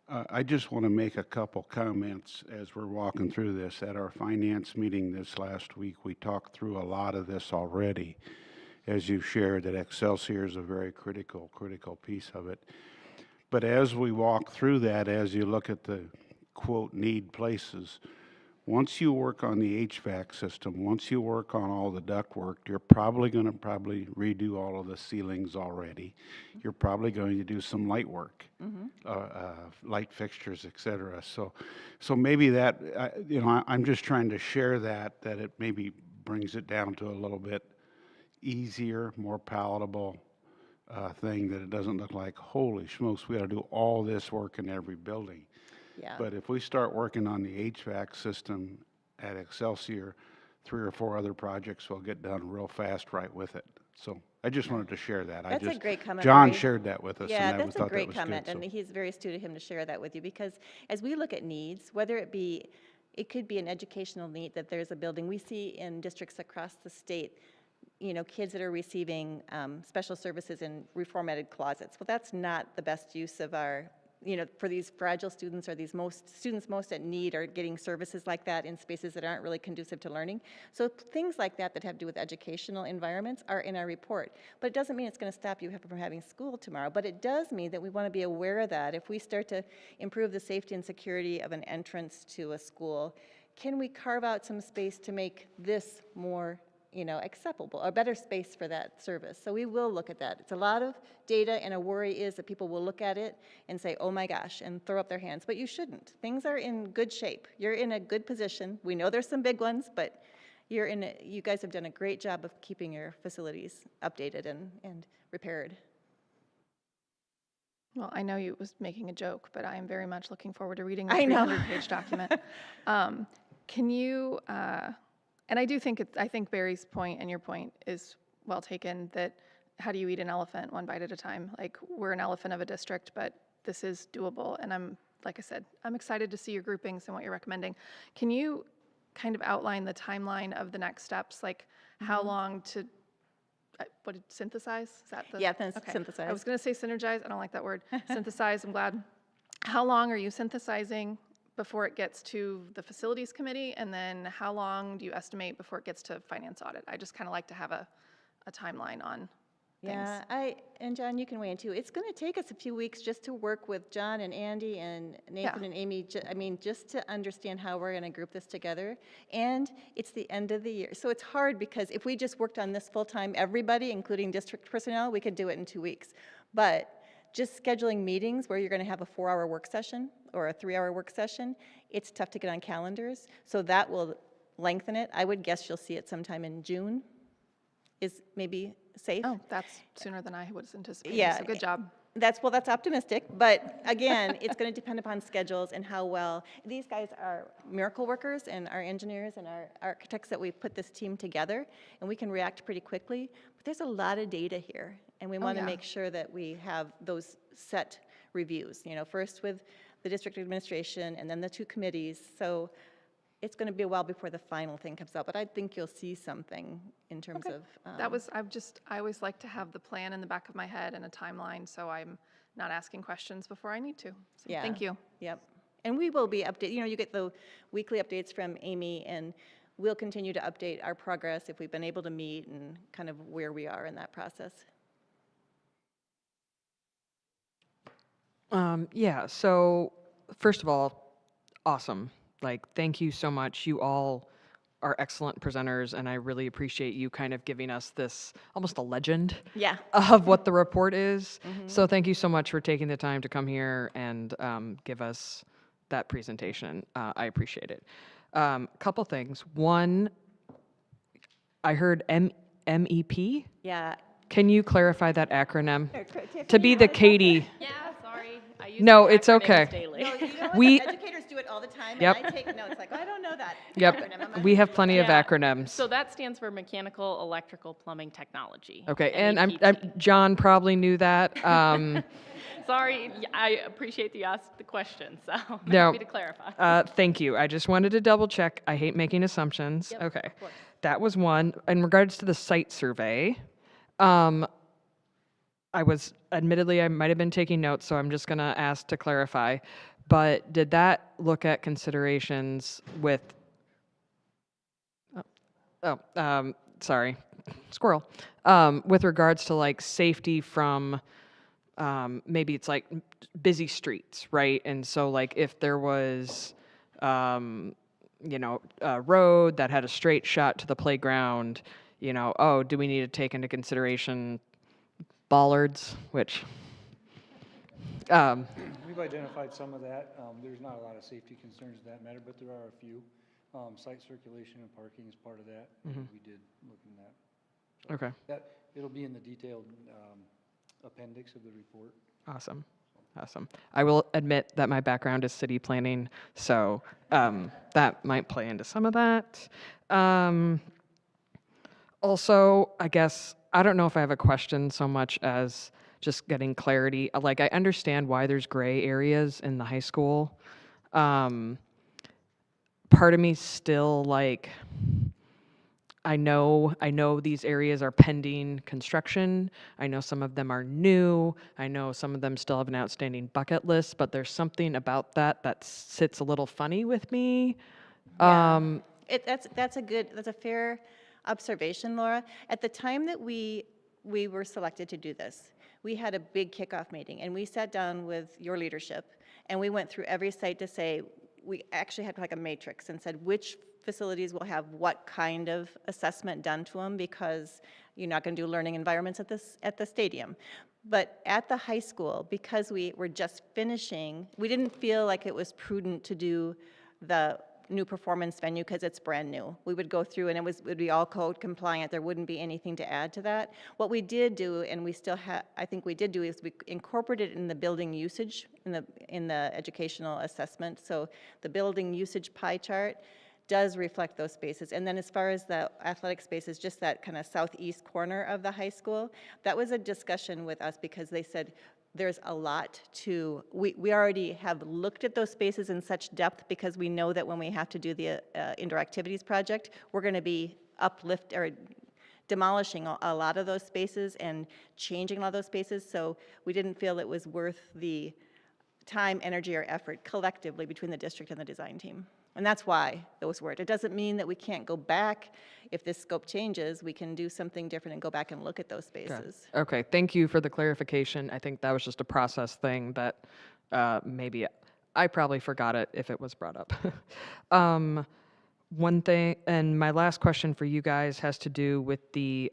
I just want to make a couple comments as we're walking through this. At our finance meeting this last week, we talked through a lot of this already, as you shared that Excelsior is a very critical piece of it. But as we walk through that, as you look at the quote need places, once you work on the HVAC system, once you work on all the duct work, you're probably going to redo all of the ceilings already. You're probably going to do some light work, light fixtures, etc. So maybe that, I'm just trying to share that it maybe brings it down to a little bit easier, more palatable thing, that it doesn't look like, holy smokes, we got to do all this work in every building. Yeah. But if we start working on the HVAC system at Excelsior, 3 or 4 other projects will get done real fast right with it. So I just wanted to share that. That's a great comment. John Barry. shared that with us, Yeah, and I that's a thought that great was comment, good. and So. he's very astute of him to share that with you, because as we look at needs, whether it be, it could be an educational need that there's a building. We see in districts across the state, you know, kids that are receiving special services in reformatted closets. Well, that's not the best use of our, you know, for these fragile students, or these students most at need are getting services like that in spaces that aren't really conducive to learning. So things like that that have to do with educational environments are in our report. But it doesn't mean it's going to stop you from having school tomorrow. But it does mean that we want to be aware of that. If we start to improve the safety and security of an entrance to a school, can we carve out some space to make this more, you know, acceptable, a better space for that service? So we will look at that. It's a lot of data, and a worry is that people will look at it and say, oh my gosh, and throw up their hands, but you shouldn't. Things are in good shape. You're in a good position. We know there's some big ones, but you guys have done a great job of keeping your facilities updated and repaired. Well, I know you was making a joke, but I am very much looking forward to reading I the know. 300-page document. Can you, and I do think, I think Barry's point and your point is well taken, that how do you eat an elephant one bite at a time? Like, we're an elephant of a district, but this is doable. And like I said, I'm excited to see your groupings and what you're recommending. Can you kind of outline the timeline of the next steps? Like, how long to, what did synthesize? Is that the? Yeah, Okay. synthesize. I was going to say synergize. I don't like that word. Synthesize, I'm glad. How long are you synthesizing before it gets to the facilities committee? And then how long do you estimate before it gets to finance audit? I just kind of like to have a timeline on things. Yeah, and John, you can weigh in too. It's going to take us a few weeks just to work with John and Andy and Nathan and Amy. I mean, just to understand how we're going to group this together. And it's the end of the year. So it's hard, because if we just worked on this full-time, everybody, including district personnel, we could do it in 2 weeks. But just scheduling meetings where you're going to have a 4-hour work session or a 3-hour work session, it's tough to get on calendars. So that will lengthen it. I would guess you'll see it sometime in June. Is maybe safe. Oh, that's sooner than I was anticipating. Yeah. So good job. That's optimistic, but again, it's going to depend upon schedules and how well. These guys are miracle workers, and our engineers and our architects that we put this team together, and we can react pretty quickly. But there's a lot of data here, and we want to make sure that we have those set reviews, you know, first with the district administration and then the 2 committees. So it's going to be a while before the final thing comes out, but I think you'll see something in terms of. I always like to have the plan in the back of my head and a timeline, so I'm not asking questions before I need to. So Yeah. Thank you. Yep. And we will be updated. You know, you get the weekly updates from Amy, and we'll continue to update our progress if we've been able to meet and kind of where we are in that process. Yeah, so first of all, awesome. Like, thank you so much. You all are excellent presenters, and I really appreciate you kind of giving us this, almost a legend of what the report is. So thank you so much for taking the time to come here and give us that presentation. I appreciate it. Couple things. One, I heard MEP. Yeah. Can you clarify that acronym? To be the Katie. Yeah, sorry. I use No, the it's acronyms okay. daily. No, you know what? We- Educators do it all the time, Yep. and I take notes, like, I don't know that. Yep, acronym. I'm we have plenty of Yeah. acronyms. So that stands for Mechanical, Electrical, Plumbing Technology. Okay, and MEPT. John probably knew that. Sorry, I appreciate you asked the question, so I'm No, happy to clarify. thank you. I just wanted to double check. I hate making assumptions. Yep, Okay, of course. that was one. In regards to the site survey, admittedly, I might have been taking notes, so I'm just going to ask to clarify. But did that look at considerations with, sorry, squirrel, with regards to like safety from, maybe it's like busy streets, right? And so like if there was, you know, a road that had a straight shot to the playground, you know, oh, do we need to take into consideration bollards, which, We've identified some of that. There's not a lot of safety concerns in that matter, but there are a few. Site circulation and parking is part of that. Mhm. We did look in that. Okay, It'll be in the detailed appendix of the report. awesome. Awesome. I will admit that my background is city planning, so that might play into some of that. Also, I guess, I don't know if I have a question so much as just getting clarity. Like, I understand why there's gray areas in the high school. Part of me still, like, I know these areas are pending construction. I know some of them are new. I know some of them still have an outstanding bucket list, but there's something about that sits a little funny with me. That's a fair observation, Laura. At the time that we were selected to do this, we had a big kickoff meeting, and we sat down with your leadership, and we went through every site to say, we actually had like a matrix and said which facilities will have what kind of assessment done to them, because you're not going to do learning environments at the stadium. But at the high school, because we were just finishing, we didn't feel like it was prudent to do the new performance venue because it's brand new. We would go through and it would be all code compliant. There wouldn't be anything to add to that. What we did do, and we still have, I think we did do, is we incorporated it in the building usage in the educational assessment. So the building usage pie chart does reflect those spaces. And then as far as the athletic spaces, just that kind of southeast corner of the high school, that was a discussion with us because they said there's a lot to, we already have looked at those spaces in such depth because we know that when we have to do the indoor activities project, we're going to be demolishing a lot of those spaces and changing a lot of those spaces. So we didn't feel it was worth the time, energy, or effort collectively between the district and the design team. And that's why those were. It doesn't mean that we can't go back. If this scope changes, we can do something different and go back and look at those spaces. Okay, thank you for the clarification. I think that was just a process thing that maybe I probably forgot it if it was brought up. One thing, and my last question for you guys has to do with the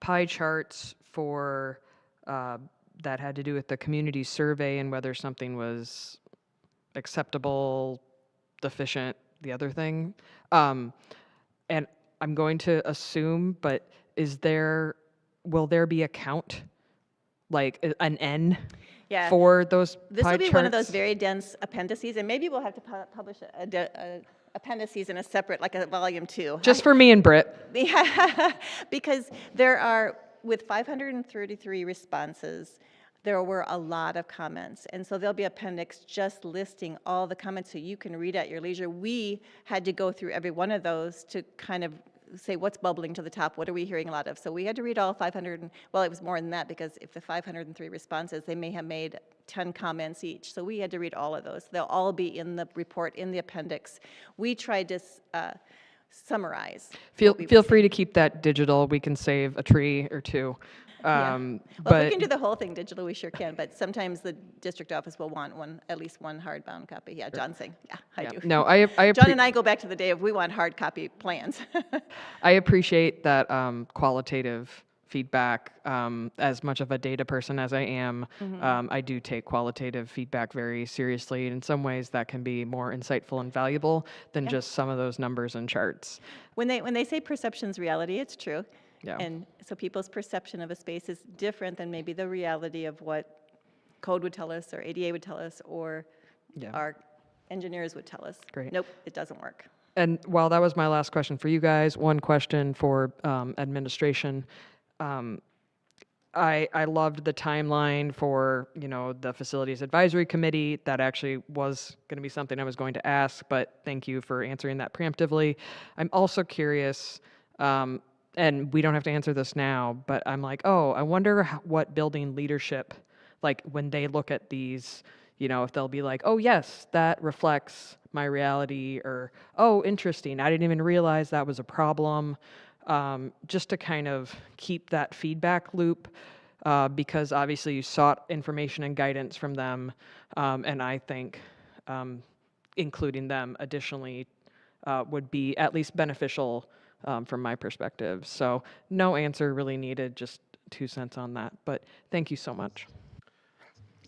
pie charts for that had to do with the community survey and whether something was acceptable, deficient, the other thing. And I'm going to assume, but will there be a count, like an N for those This pie will be charts? one of those very dense appendices, and maybe we'll have to publish appendices in a separate, like a volume 2. Just for me and Britt. Because there are, with 533 responses, there were a lot of comments. And so there'll be appendix just listing all the comments so you can read at your leisure. We had to go through every one of those to kind of say what's bubbling to the top, what are we hearing a lot of. So we had to read all 500, well, it was more than that because if the 503 responses, they may have made 10 comments each. So we had to read all of those. They'll all be in the report, in the appendix. We tried to summarize. Feel free to keep that digital. We can save a tree or two. Well, if we can do the whole thing digital, we sure can, but sometimes the district office will want at least one hardbound copy. Yeah, John's saying, yeah, I do. No, I John and I go back to the day of we want hard copy plans. I appreciate that qualitative feedback. As much of a data person as I am, I do take qualitative feedback very seriously. In some ways, that can be more insightful and valuable than just some of those numbers and charts. When they say perception's reality, it's true. Yeah. And so people's perception of a space is different than maybe the reality of what code would tell us or ADA would tell us or our engineers would tell us. Great. Nope, it doesn't work. And while that was my last question for you guys, one question for administration. I loved the timeline for, the Facilities Advisory Committee. That actually was going to be something I was going to ask, but thank you for answering that preemptively. I'm also curious, and we don't have to answer this now, but I'm like, I wonder what building leadership, like when they look at these, if they'll be like, oh yes, that reflects my reality, or, oh, interesting, I didn't even realize that was a problem. Just to kind of keep that feedback loop, because obviously you sought information and guidance from them, and I think including them additionally would be at least beneficial from my perspective. So no answer really needed, just 2 cents on that, but thank you so much.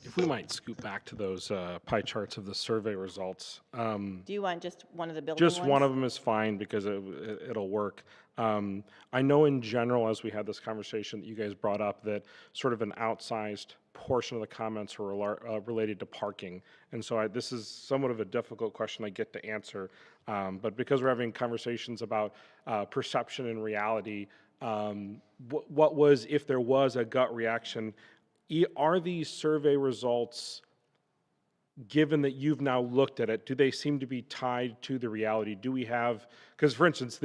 If we might scoot back to those pie charts of the survey results. Do you want just one of the building Just ones? one of them is fine because it'll work. I know in general, as we had this conversation that you guys brought up, that sort of an outsized portion of the comments were related to parking. And so this is somewhat of a difficult question I get to answer. But because we're having conversations about perception and reality, what was, if there was a gut reaction, are these survey results, given that you've now looked at it, do they seem to be tied to the reality? Do we have, because for instance,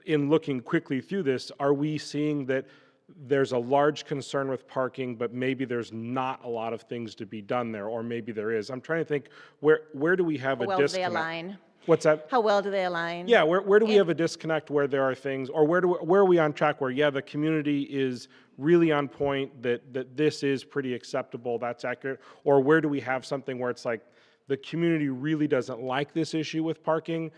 in looking quickly through this, are we seeing that there's a large concern with parking, but maybe there's not a lot of things to be done there, or maybe there is? I'm trying to think, where do we have a How well do they disconnect? align? What's that? How well do they align? Yeah, where do we have a disconnect where there are things, or where are we on track where, yeah, the community is really on point, that this is pretty acceptable, that's accurate, or where do we have something where it's like the community really doesn't like this issue with parking,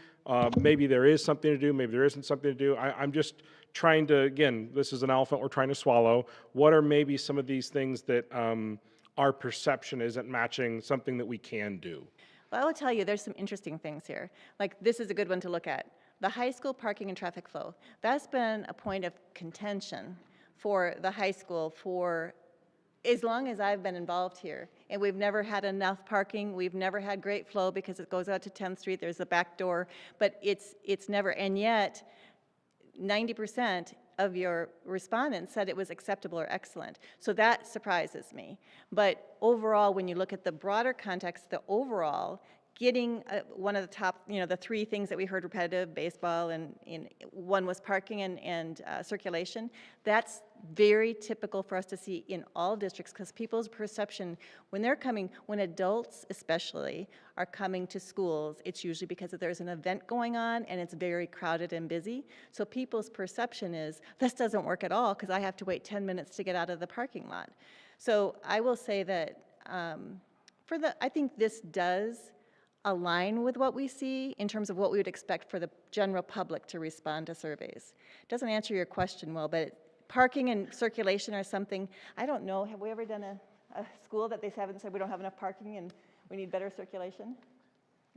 maybe there is something to do, maybe there isn't something to do. I'm just trying to, again, this is an elephant we're trying to swallow. What are maybe some of these things that our perception isn't matching something that we can do? Well, I will tell you, there's some interesting things here. Like, this is a good one to look at. The high school parking and traffic flow. That's been a point of contention for the high school for as long as I've been involved here. And we've never had enough parking. We've never had great flow because it goes out to 10th Street. There's a back door. But it's never, and yet 90% of your respondents said it was acceptable or excellent. So that surprises me. But overall, when you look at the broader context, the overall, getting one of the top, the three things that we heard repetitive, baseball, and one was parking and circulation, that's very typical for us to see in all districts, because people's perception, when adults especially are coming to schools, it's usually because there's an event going on and it's very crowded and busy. So people's perception is, this doesn't work at all because I have to wait 10 minutes to get out of the parking lot. So I will say that I think this does align with what we see in terms of what we would expect for the general public to respond to surveys. It doesn't answer your question well, but parking and circulation are something, I don't know, have we ever done a school that they haven't said we don't have enough parking and we need better circulation?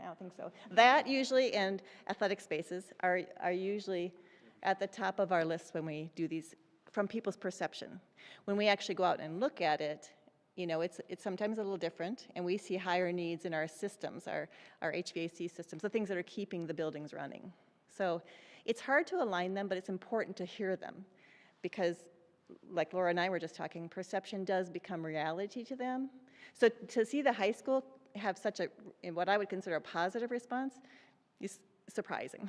I don't think so. That usually, and athletic spaces are usually at the top of our list when we do these, from people's perception. When we actually go out and look at it, it's sometimes a little different, and we see higher needs in our systems, our HVAC systems, the things that are keeping the buildings running. So it's hard to align them, but it's important to hear them, because like Laura and I were just talking, perception does become reality to them. So to see the high school have such what I would consider a positive response is surprising.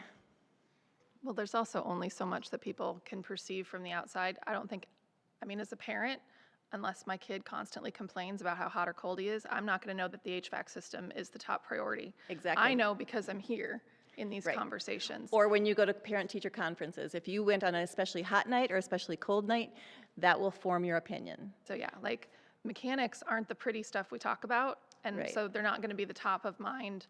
Well, there's also only so much that people can perceive from the outside. As a parent, unless my kid constantly complains about how hot or cold he is, I'm not going to know that the HVAC system is the top priority. Exactly. I know because I'm here in these conversations. Or when you go to parent-teacher conferences, if you went on an especially hot night or especially cold night, that will form your opinion. So yeah, like mechanics aren't the pretty stuff we talk about, and so they're not going to be the top of mind.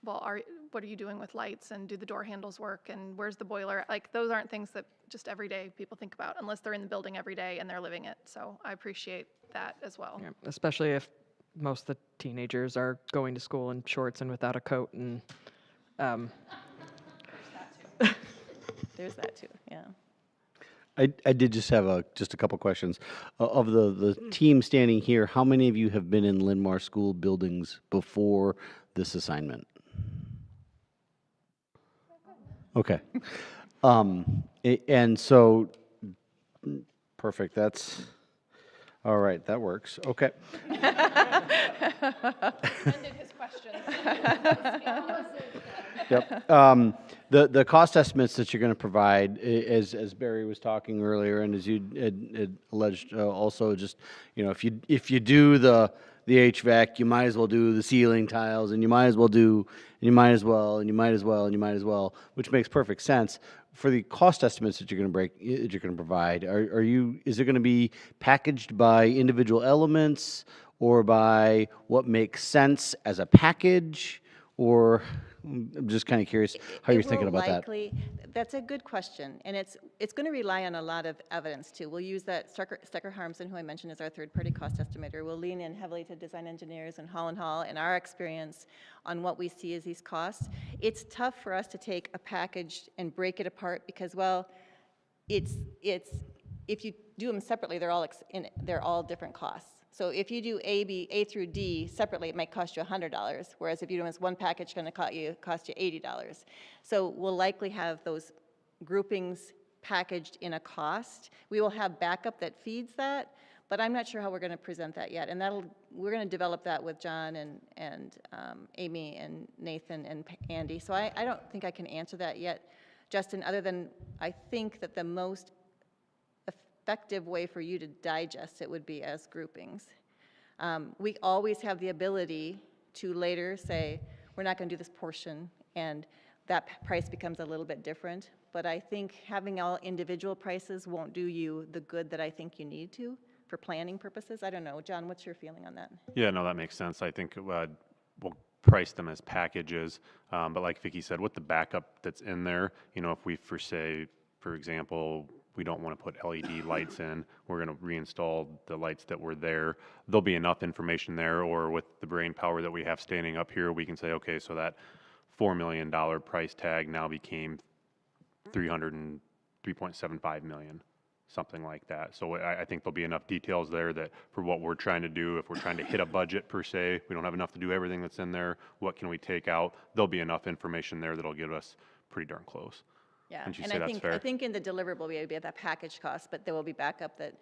What are you doing with lights, and do the door handles work, and where's the boiler? Like, those aren't things that just everyday people think about unless they're in the building every day and they're living it. So I appreciate that as well. Yeah, especially if most of the teenagers are going to school in shorts and without a coat, and There's that too, yeah. I did just have just a couple questions. Of the team standing here, how many of you have been in Linn-Mar school buildings before this assignment? Okay. And so, perfect, that's, all right, that works, okay. Ended his question. Yep. The cost estimates that you're going to provide, as Barry was talking earlier, and as you had alleged also, just, if you do the HVAC, you might as well do the ceiling tiles, and you might as well, which makes perfect sense. For the cost estimates that you're going to provide, is it going to be packaged by individual elements or by what makes sense as a package? Or I'm just kind of curious how you're thinking about that. That's a good question, and it's going to rely on a lot of evidence too. We'll use that Stecker Harmson, who I mentioned is our third-party cost estimator. We'll lean in heavily to design engineers and Hall and our experience on what we see as these costs. It's tough for us to take a package and break it apart because, well, it's if you do them separately, they're all different costs. So if you do A through D separately, it might cost you $100, whereas if you do them as one package, it's going to cost you $80. So we'll likely have those groupings packaged in a cost. We will have backup that feeds that, but I'm not sure how we're going to present that yet. And we're going to develop that with John and Amy and Nathan and Andy. So I don't think I can answer that yet, Justin, other than I think that the most effective way for you to digest it would be as groupings. We always have the ability to later say, we're not going to do this portion, and that price becomes a little bit different. But I think having all individual prices won't do you the good that I think you need to for planning purposes. I don't know. John, what's your feeling on that? Yeah, no, that makes sense. I think we'll price them as packages, but like Vicki said, with the backup that's in there, you know, if we, for example, we don't want to put LED lights in, we're going to reinstall the lights that were there. There'll be enough information there, or with the brain power that we have standing up here, we can say, okay, so that $4 million price tag now became $3.75 million, something like that. So I think there'll be enough details there that for what we're trying to do, if we're trying to hit a budget per se, we don't have enough to do everything that's in there, what can we take out? There'll be enough information there that'll get us pretty darn close. Yeah, Wouldn't you and say that's fair? I think in the deliverable, we would be at that package cost, but there will be backup that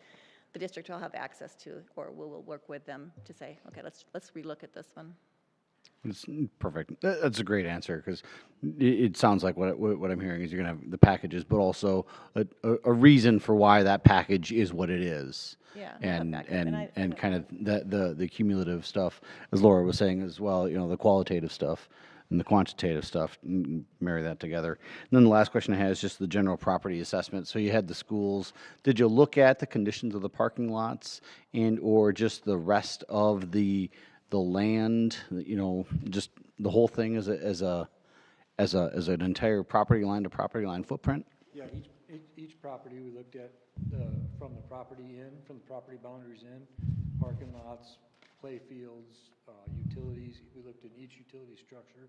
the district will have access to, or we'll work with them to say, okay, let's relook at this one. It's perfect. That's a great answer, because it sounds like what I'm hearing is you're going to have the packages, but also a reason for why that package is what it is. Yeah, and kind of the cumulative stuff, as Laura was saying as well, you know, the qualitative stuff and the quantitative stuff, marry that together. And then the last question I had is just the general property assessment. So you had the schools. Did you look at the conditions of the parking lots and or just the rest of the land, you know, just the whole thing as an entire property line to property line footprint? Yeah, each property we looked at from the property boundaries in, parking lots, play fields, utilities. We looked at each utility structure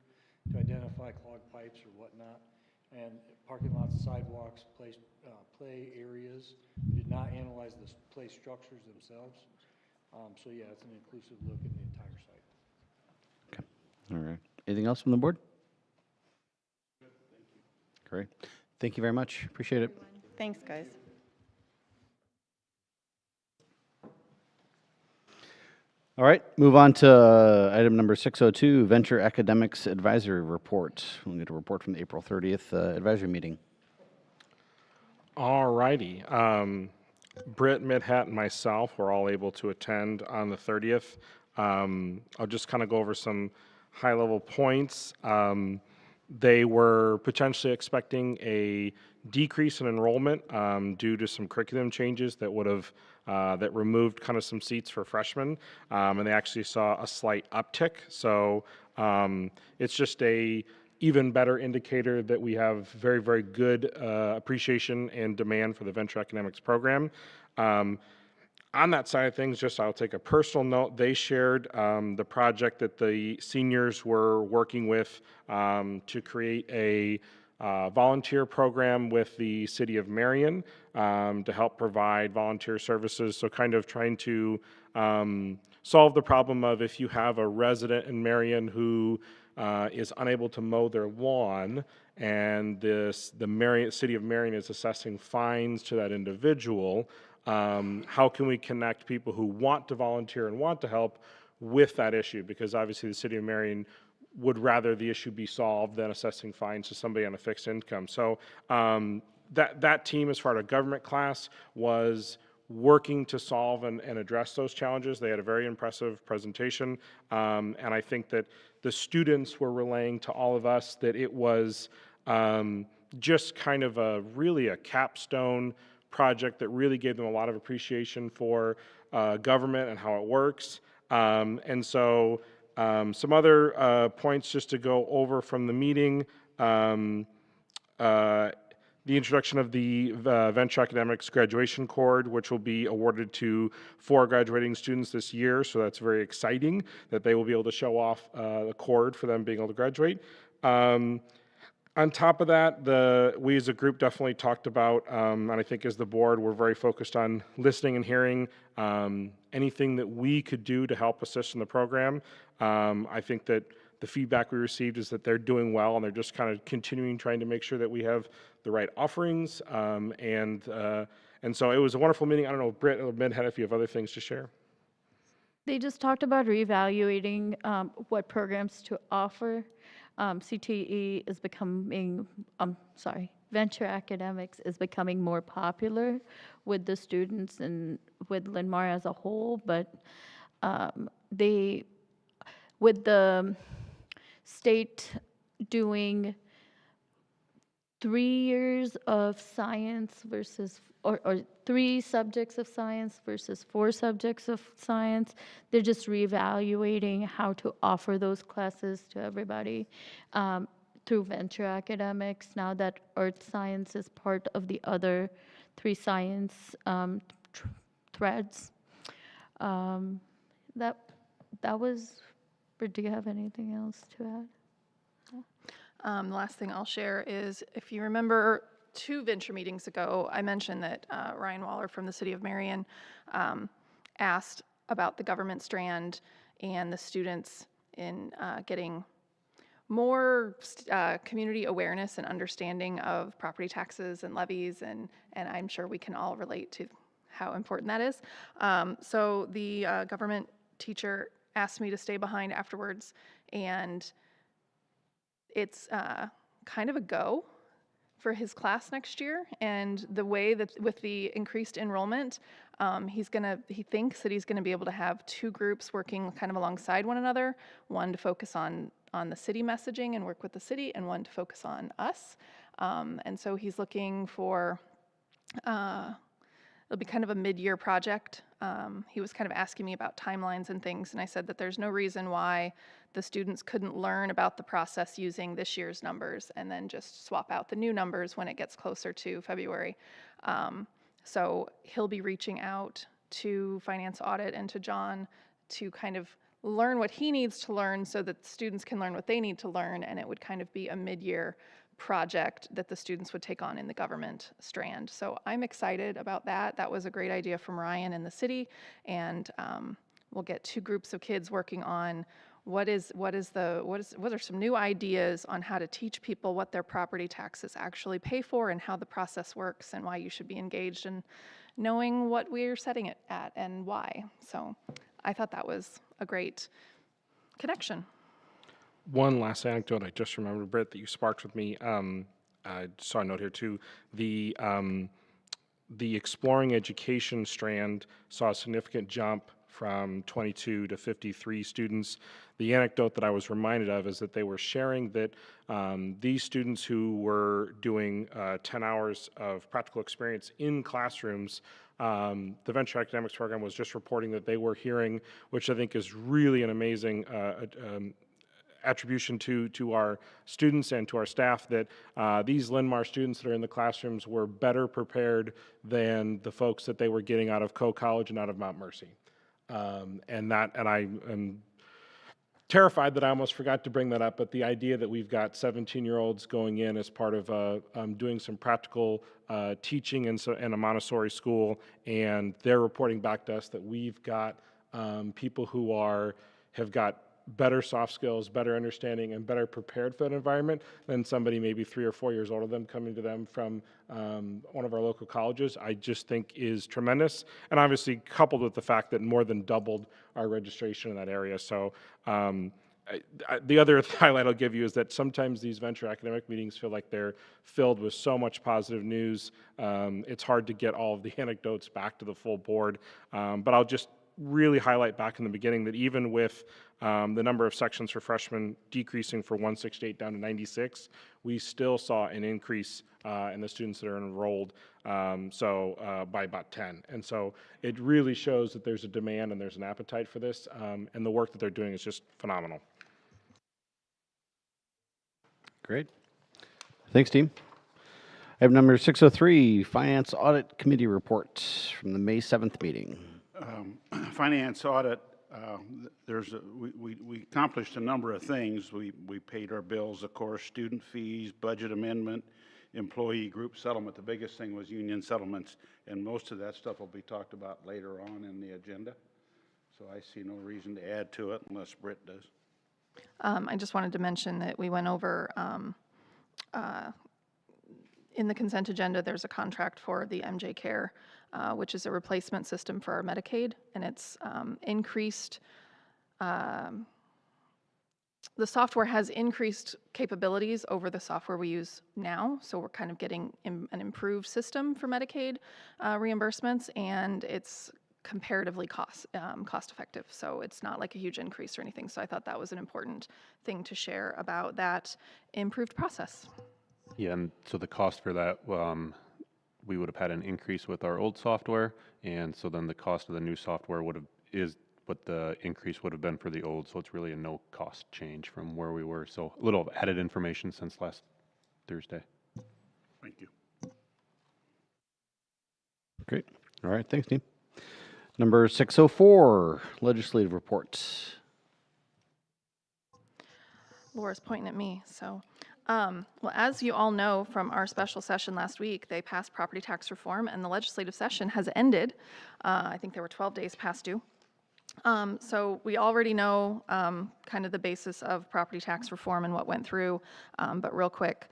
to identify clogged pipes or whatnot, and parking lots, sidewalks, play areas. We did not analyze the play structures themselves. So yeah, it's an inclusive look at the entire site. Okay. All right. Anything else from the board? Good, thank you. Great. Thank you very much. Appreciate it. Thanks, guys. All right, move on to item number 602, Venture Academics Advisory Report. We'll get a report from the April 30th advisory meeting. All righty. Britt, Midhat, and myself were all able to attend on the 30th. I'll just kind of go over some high-level points. They were potentially expecting a decrease in enrollment due to some curriculum changes that would have that removed kind of some seats for freshmen, and they actually saw a slight uptick. So it's just a even better indicator that we have very, very good appreciation and demand for the venture academics program. On that side of things, just I'll take a personal note. They shared the project that the seniors were working with to create a volunteer program with the city of Marion to help provide volunteer services. So kind of trying to solve the problem of if you have a resident in Marion who is unable to mow their lawn, and the city of Marion is assessing fines to that individual. How can we connect people who want to volunteer and want to help with that issue? Because obviously the city of Marion would rather the issue be solved than assessing fines to somebody on a fixed income. So that team, as part of government class, was working to solve and address those challenges. They had a very impressive presentation, and I think that the students were relaying to all of us that it was just kind of really a capstone project that really gave them a lot of appreciation for government and how it works. And so Some other points just to go over from the meeting. The introduction of the Venture Academics Graduation Cord, which will be awarded to 4 graduating students this year. So that's very exciting that they will be able to show off the cord for them being able to graduate. On top of that, we as a group definitely talked about, and I think as the board, we're very focused on listening and hearing anything that we could do to help assist in the program. I think that the feedback we received is that they're doing well, and they're just kind of continuing trying to make sure that we have the right offerings. And so it was a wonderful meeting. I don't know, Britt or Midhead, if you have other things to share. They just talked about reevaluating what programs to offer. CTE is becoming, Venture Academics is becoming more popular with the students and with Linn-Mar as a whole, but with the state doing 3 years of science versus, or 3 subjects of science versus 4 subjects of science, they're just reevaluating how to offer those classes to everybody through Venture Academics, now that earth science is part of the other 3 science threads. That was, do you have anything else to add? The last thing I'll share is, if you remember 2 venture meetings ago, I mentioned that Ryan Waller from the city of Marion asked about the government strand and the students in getting more community awareness and understanding of property taxes and levies, and I'm sure we can all relate to how important that is. So the government teacher asked me to stay behind afterwards, and it's kind of a go for his class next year. And the way that with the increased enrollment, he thinks that he's gonna be able to have 2 groups working kind of alongside one another, one to focus on the city messaging and work with the city, and one to focus on us. And so he's looking for, it'll be kind of a mid-year project. He was kind of asking me about timelines and things, and I said that there's no reason why the students couldn't learn about the process using this year's numbers and then just swap out the new numbers when it gets closer to February. So he'll be reaching out to Finance Audit and to John to kind of learn what he needs to learn so that students can learn what they need to learn, and it would kind of be a mid-year project that the students would take on in the government strand. So I'm excited about that. That was a great idea from Ryan and the city, and we'll get 2 groups of kids working on what are some new ideas on how to teach people what their property taxes actually pay for and how the process works and why you should be engaged in knowing what we're setting it at and why. So I thought that was a great connection. One last anecdote I just remembered, Britt, that you sparked with me. I saw a note here too. The exploring education strand saw a significant jump from 22 to 53 students. The anecdote that I was reminded of is that they were sharing that these students who were doing 10 hours of practical experience in classrooms, the Venture Academics program was just reporting that they were hearing, which I think is really an amazing attribution to our students and to our staff, that these Linn-Mar students that are in the classrooms were better prepared than the folks that they were getting out of Coe College and out of Mount Mercy. And I am terrified that I almost forgot to bring that up, but the idea that we've got 17-year-olds going in as part of doing some practical teaching in a Montessori school, and they're reporting back to us that we've got people who have got better soft skills, better understanding, and better prepared for that environment than somebody maybe 3 or 4 years older than them coming to them from one of our local colleges, I just think is tremendous. And obviously coupled with the fact that more than doubled our registration in that area. So the other highlight I'll give you is that sometimes these venture academic meetings feel like they're filled with so much positive news. It's hard to get all of the anecdotes back to the full board, but I'll just really highlight back in the beginning that even with the number of sections for freshmen decreasing from 168 down to 96, we still saw an increase in the students that are enrolled, by about 10. And so it really shows that there's a demand and there's an appetite for this, and the work that they're doing is just phenomenal. Great. Thanks, team. Item number 603, Finance Audit Committee report from the May 7th meeting. Finance audit, we accomplished a number of things. We paid our bills, of course, student fees, budget amendment, employee group settlement. The biggest thing was union settlements, and most of that stuff will be talked about later on in the agenda. So I see no reason to add to it unless Britt does. I just wanted to mention that we went over, in the consent agenda, there's a contract for the MJ Care, which is a replacement system for our Medicaid, and it's increased, the software has increased capabilities over the software we use now, so we're kind of getting an improved system for Medicaid reimbursements, and it's comparatively cost effective, so it's not like a huge increase or anything. So I thought that was an important thing to share about that improved process. Yeah, and so the cost for that, we would have had an increase with our old software, and so then the cost of the new software is what the increase would have been for the old, so it's really a no cost change from where we were. So a little added information since last Thursday. Thank you. Great. All right, thanks, team. Number 604, legislative reports. Laura's pointing at me, so. Well, as you all know from our special session last week, they passed property tax reform, and the legislative session has ended. I think there were 12 days past due. So we already know kind of the basis of property tax reform and what went through, but real quick,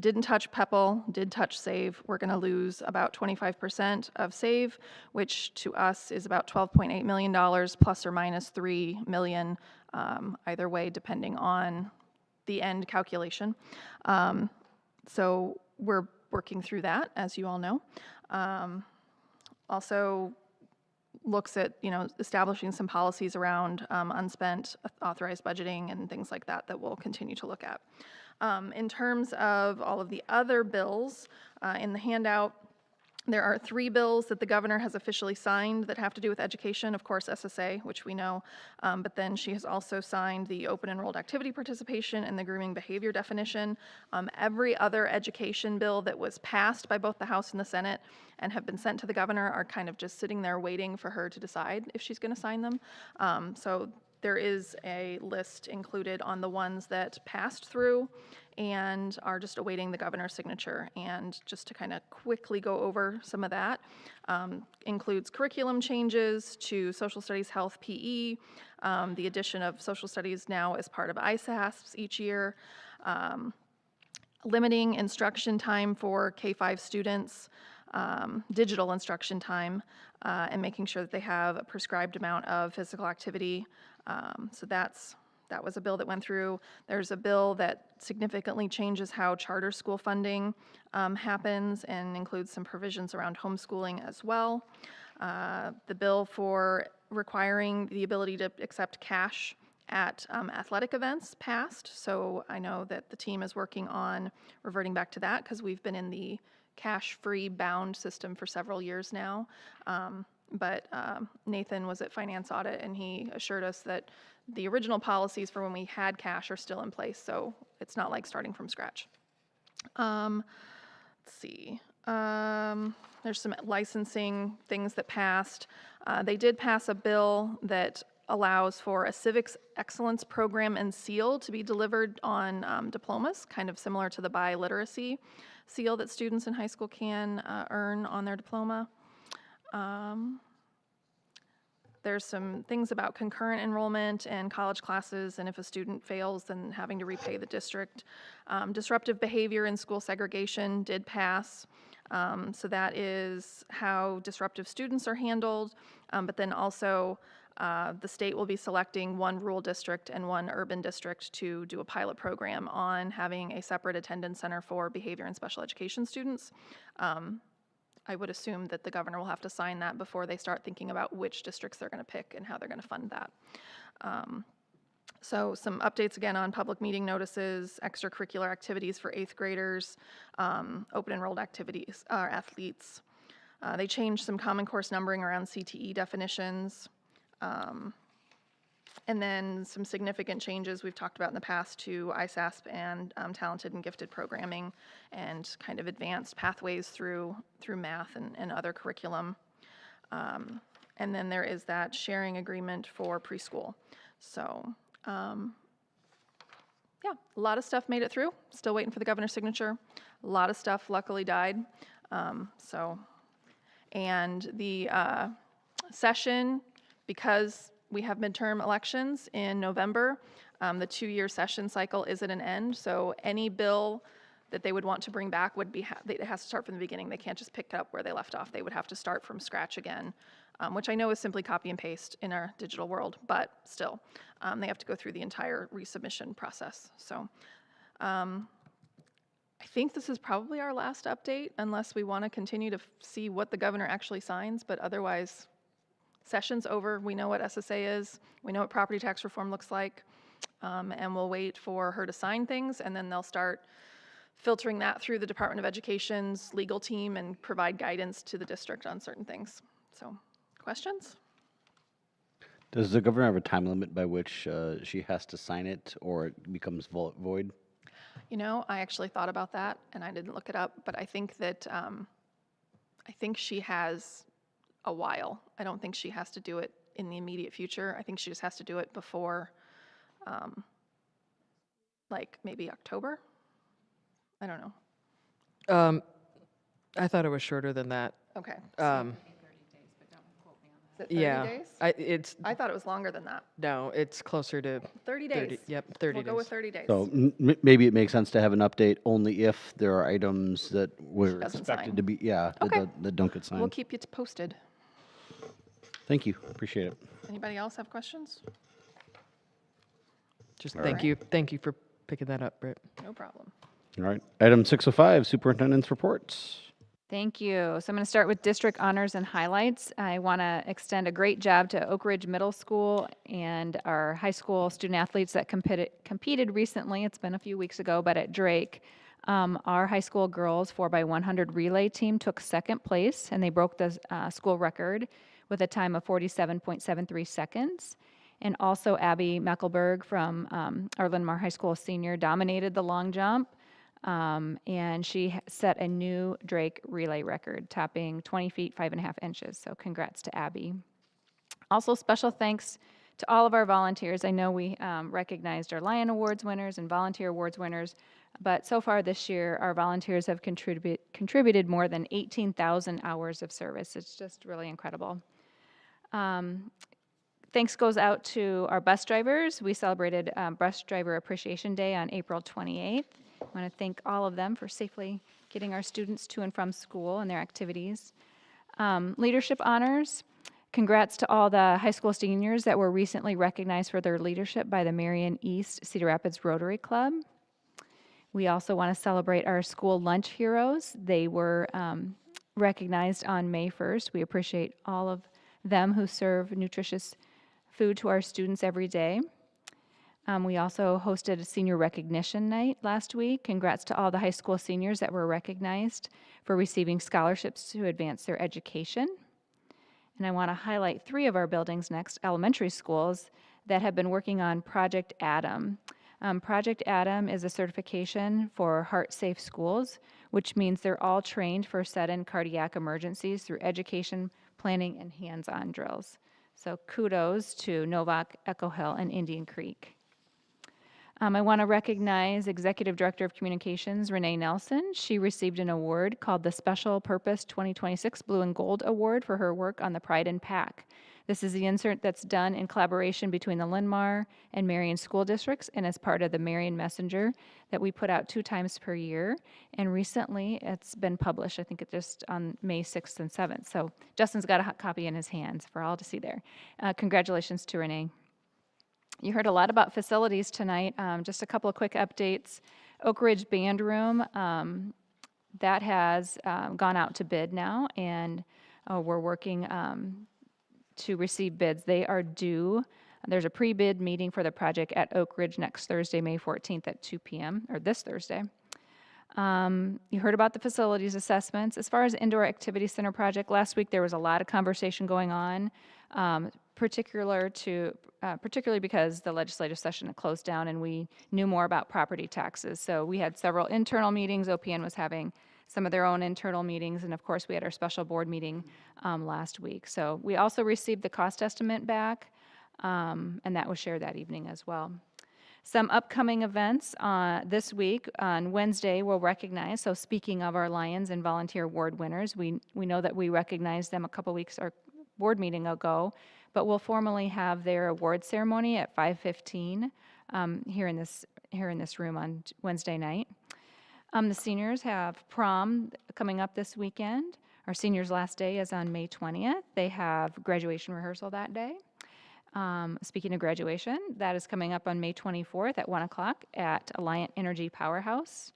didn't touch PEPL, did touch SAVE. We're going to lose about 25% of SAVE, which to us is about $12.8 million plus or minus $3 million, either way, depending on the end calculation. So we're working through that, as you all know. Also looks at, establishing some policies around unspent authorized budgeting and things like that that we'll continue to look at. In terms of all of the other bills in the handout, there are 3 bills that the governor has officially signed that have to do with education. Of course, SSA, which we know, but then she has also signed the open enrolled activity participation and the grooming behavior definition. Every other education bill that was passed by both the House and the Senate and have been sent to the governor are kind of just sitting there waiting for her to decide if she's going to sign them. So there is a list included on the ones that passed through and are just awaiting the governor's signature. And just to kind of quickly go over some of that, includes curriculum changes to social studies, health, PE, the addition of social studies now as part of ISASPs each year, limiting instruction time for K-5 students, digital instruction time, and making sure that they have a prescribed amount of physical activity. So that was a bill that went through. There's a bill that significantly changes how charter school funding happens and includes some provisions around homeschooling as well. The bill for requiring the ability to accept cash at athletic events passed. So I know that the team is working on reverting back to that because we've been in the cash-free bound system for several years now. But Nathan was at Finance Audit and he assured us that the original policies for when we had cash are still in place, so it's not like starting from scratch. Let's see. There's some licensing things that passed. They did pass a bill that allows for a civics excellence program and seal to be delivered on diplomas, kind of similar to the biliteracy seal that students in high school can earn on their diploma. There's some things about concurrent enrollment and college classes, and if a student fails, then having to repay the district. Disruptive behavior in school segregation did pass. So that is how disruptive students are handled, but then also the state will be selecting one rural district and one urban district to do a pilot program on having a separate attendance center for behavior and special education students. I would assume that the governor will have to sign that before they start thinking about which districts they're going to pick and how they're going to fund that. So some updates again on public meeting notices, extracurricular activities for 8th graders, open enrolled activities, athletes. They changed some common course numbering around CTE definitions. And then some significant changes we've talked about in the past to ISASP and talented and gifted programming and kind of advanced pathways through math and other curriculum. And then there is that sharing agreement for preschool. So yeah, a lot of stuff made it through. Still waiting for the governor's signature. A lot of stuff luckily died. And the session, because we have midterm elections in November, the 2-year session cycle is at an end. So any bill that they would want to bring back would be, it has to start from the beginning. They can't just pick up where they left off. They would have to start from scratch again, which I know is simply copy and paste in our digital world, but still, they have to go through the entire resubmission process. So I think this is probably our last update, unless we want to continue to see what the governor actually signs, but otherwise, session's over. We know what SSA is. We know what property tax reform looks like, and we'll wait for her to sign things, and then they'll start filtering that through the Department of Education's legal team and provide guidance to the district on certain things. So, questions? Does the governor have a time limit by which she has to sign it, or it becomes void? You know, I actually thought about that, and I didn't look it up, but I think that, I think she has a while. I don't think she has to do it in the immediate future. I think she just has to do it before, like maybe October? I don't know. I thought it was shorter than that. Okay. Is it 30 Yeah, days? I thought it was longer than that. no, it's closer to 30 days. Yep, 30 We'll days. go with 30 days. So maybe it makes sense to have an update only if there are items that were doesn't expected sign. to be, Okay. that don't get signed. We'll keep you posted. Thank you, appreciate it. Anybody else have questions? Just All thank right. you. Thank you for picking that up, Britt. No problem. All right, item 605, superintendent's reports. Thank you. So I'm going to start with district honors and highlights. I want to extend a great job to Oak Ridge Middle School and our high school student athletes that competed recently. It's been a few weeks ago, but at Drake, our high school girls 4x100 relay team took second place, and they broke the school record with a time of 47.73 seconds. And also Abby Meckelberg from our Linn-Mar High School senior dominated the long jump. And she set a new Drake relay record, topping 20 feet, 5.5 inches. So congrats to Abby. Also, special thanks to all of our volunteers. I know we recognized our Lion Awards winners and Volunteer Awards winners, but so far this year, our volunteers have contributed more than 18,000 hours of service. It's just really incredible. Thanks goes out to our bus drivers. We celebrated Bus Driver Appreciation Day on April 28th. I want to thank all of them for safely getting our students to and from school and their activities. Leadership honors. Congrats to all the high school seniors that were recently recognized for their leadership by the Marion East Cedar Rapids Rotary Club. We also want to celebrate our school lunch heroes. They were recognized on May 1st. We appreciate all of them who serve nutritious food to our students every day. We also hosted a senior recognition night last week. Congrats to all the high school seniors that were recognized for receiving scholarships to advance their education. And I want to highlight 3 of our buildings next, elementary schools, that have been working on Project Adam. Project Adam is a certification for heart-safe schools, which means they're all trained for sudden cardiac emergencies through education, planning, and hands-on drills. So kudos to Novak, Echo Hill, and Indian Creek. I want to recognize Executive Director of Communications, Renee Nelson. She received an award called the Special Purpose 2026 Blue and Gold Award for her work on the Pride and Pack. This is the insert that's done in collaboration between the Linn-Mar and Marion school districts and as part of the Marion Messenger that we put out 2 times per year. And recently it's been published, I think it just on May 6th and 7th. So Justin's got a hot copy in his hands for all to see there. Congratulations to Renee. You heard a lot about facilities tonight. Just a couple of quick updates. Oak Ridge Band Room, That has gone out to bid now, and we're working to receive bids. They are due. There's a pre-bid meeting for the project at Oak Ridge next Thursday, May 14th at 2 p.m., or this Thursday. You heard about the facilities assessments. As far as indoor activity center project, last week there was a lot of conversation going on, particularly because the legislative session had closed down and we knew more about property taxes. So we had several internal meetings. OPN was having some of their own internal meetings, and of course we had our special board meeting last week. So we also received the cost estimate back, and that was shared that evening as well. Some upcoming events this week. On Wednesday, we'll recognize, so speaking of our Lions and Volunteer Award winners, we know that we recognized them a couple weeks, our board meeting ago, but we'll formally have their award ceremony at 5:15 here in this room on Wednesday night. The seniors have prom coming up this weekend. Our seniors' last day is on May 20th. They have graduation rehearsal that day. Speaking of graduation, that is coming up on May 24th at 1 o'clock at Alliant Energy Powerhouse.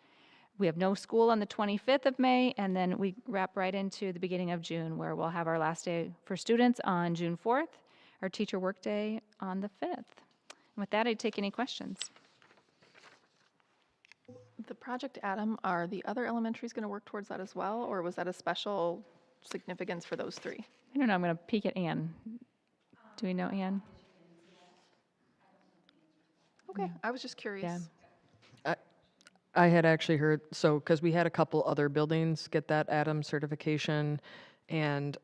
We have no school on the 25th of May, and then we wrap right into the beginning of June, where we'll have our last day for students on June 4th, our teacher work day on the 5th. And with that, I'd take any questions. The Project Adam, are the other elementaries going to work towards that as well, or was that a special significance for those three? I don't know, I'm going to peek at Ann. Do we know Ann? Okay, I was just curious. I had actually heard, so, because we had a couple other buildings get that ADAM certification, and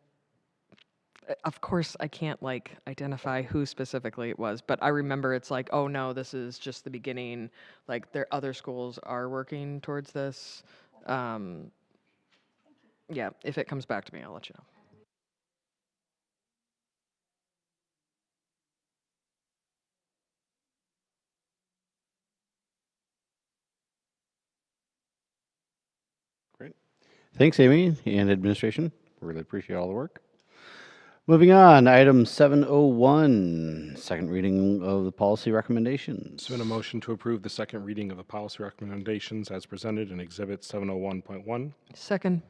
of course, I can't identify who specifically it was, but I remember it's like, oh no, this is just the beginning, like their other schools are working towards this. Yeah, if it comes back to me, I'll let you know. Great. Thanks, Amy and administration. Really appreciate all the work. Moving on, item 701, second reading of the policy recommendations. It's been a motion to approve the second reading of the policy recommendations as presented in Exhibit 701.1. Second.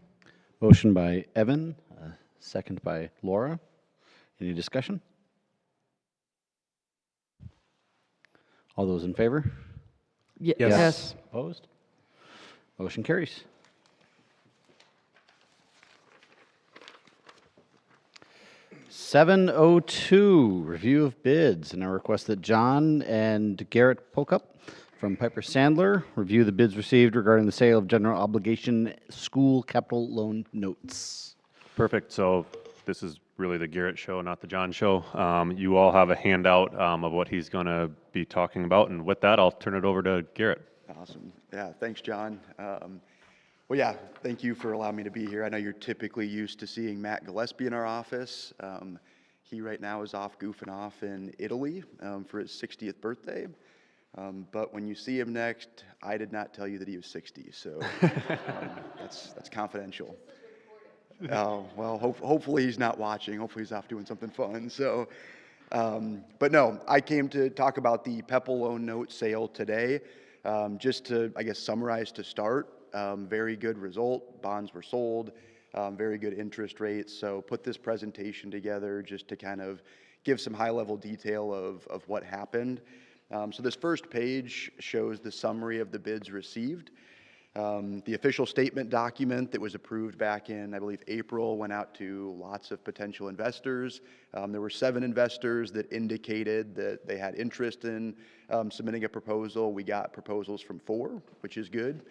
Motion by Evan, second by Laura. Any discussion? All those in favor? Yes. Opposed? Motion carries. (702) Review of bids, and I request that John and Garrett Pokup from Piper Sandler review the bids received regarding the sale of general obligation school capital loan notes. Perfect. So this is really the Garrett show, not the John show. You all have a handout of what he's going to be talking about, and with that, I'll turn it over to Garrett. Awesome. Yeah, thanks, John. Well, yeah, thank you for allowing me to be here. I know you're typically used to seeing Matt Gillespie in our office. He right now is off goofing off in Italy for his 60th birthday. But when you see him next, I did not tell you that he was 60, so that's confidential. Oh, well, hopefully he's not watching. Hopefully he's off doing something fun. So, but no, I came to talk about the PEPL loan note sale today. Just to, I guess, summarize to start, very good result. Bonds were sold, very good interest rates. So put this presentation together just to kind of give some high-level detail of what happened. So this first page shows the summary of the bids received. The official statement document that was approved back in, I believe, April went out to lots of potential investors. There were 7 investors that indicated that they had interest in submitting a proposal. We got proposals from 4, which is good.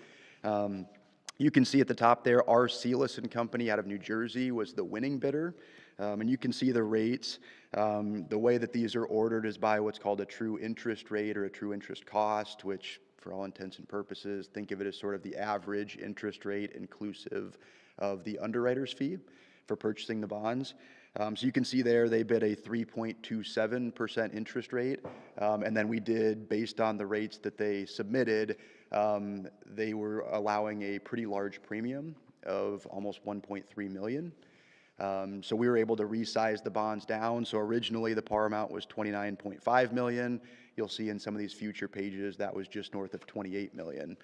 You can see at the top there, R. Sealis and Company out of New Jersey was the winning bidder. And you can see the rates. The way that these are ordered is by what's called a true interest rate or a true interest cost, which for all intents and purposes, think of it as sort of the average interest rate inclusive of the underwriter's fee for purchasing the bonds. So you can see there they bid a 3.27% interest rate, and then we did, based on the rates that they submitted, they were allowing a pretty large premium of almost 1.3 million. So we were able to resize the bonds down. So originally the par amount was 29.5 million, You'll see in some of these future pages that was just north of 28 million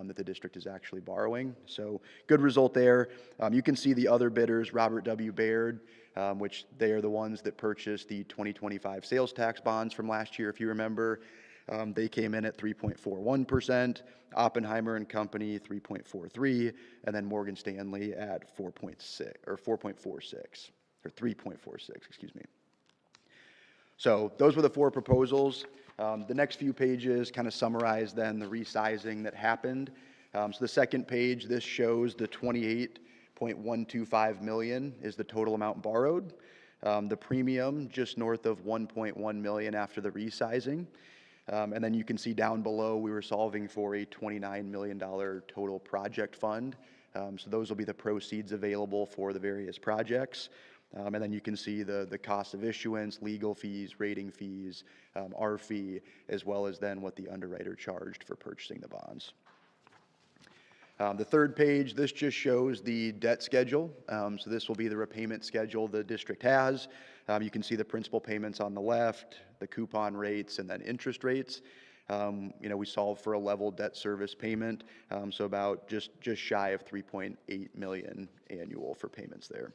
that the district is actually borrowing. So good result there. You can see the other bidders, Robert W. Baird, which they are the ones that purchased the 2025 sales tax bonds from last year, if you remember. They came in at 3.41%, Oppenheimer and Company 3.43, and then Morgan Stanley at 4.6 or 4.46 or 3.46, excuse me. So those were the four proposals. The next few pages kind of summarize then the resizing that happened. So the second page, this shows the 28.125 million is the total amount borrowed. The premium just north of 1.1 million after the resizing. And then you can see down below, we were solving for a $29 million total project fund. So those will be the proceeds available for the various projects. And then you can see the cost of issuance, legal fees, rating fees, our fee, as well as then what the underwriter charged for purchasing the bonds. The third page, this just shows the debt schedule. So this will be the repayment schedule the district has. You can see the principal payments on the left, the coupon rates, and then interest rates. We solve for a level debt service payment, so about just shy of 3.8 million annual for payments there.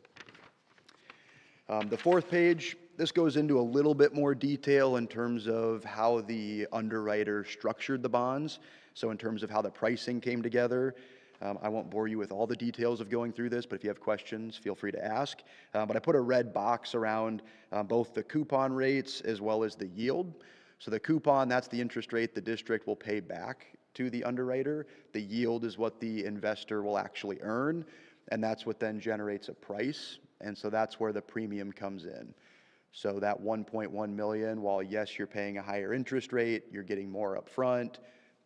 The fourth page, this goes into a little bit more detail in terms of how the underwriter structured the bonds. So in terms of how the pricing came together, I won't bore you with all the details of going through this, but if you have questions, feel free to ask. But I put a red box around both the coupon rates as well as the yield. So the coupon, that's the interest rate the district will pay back to the underwriter. The yield is what the investor will actually earn, and that's what then generates a price. And so that's where the premium comes in. So that 1.1 million, while yes, you're paying a higher interest rate, you're getting more upfront.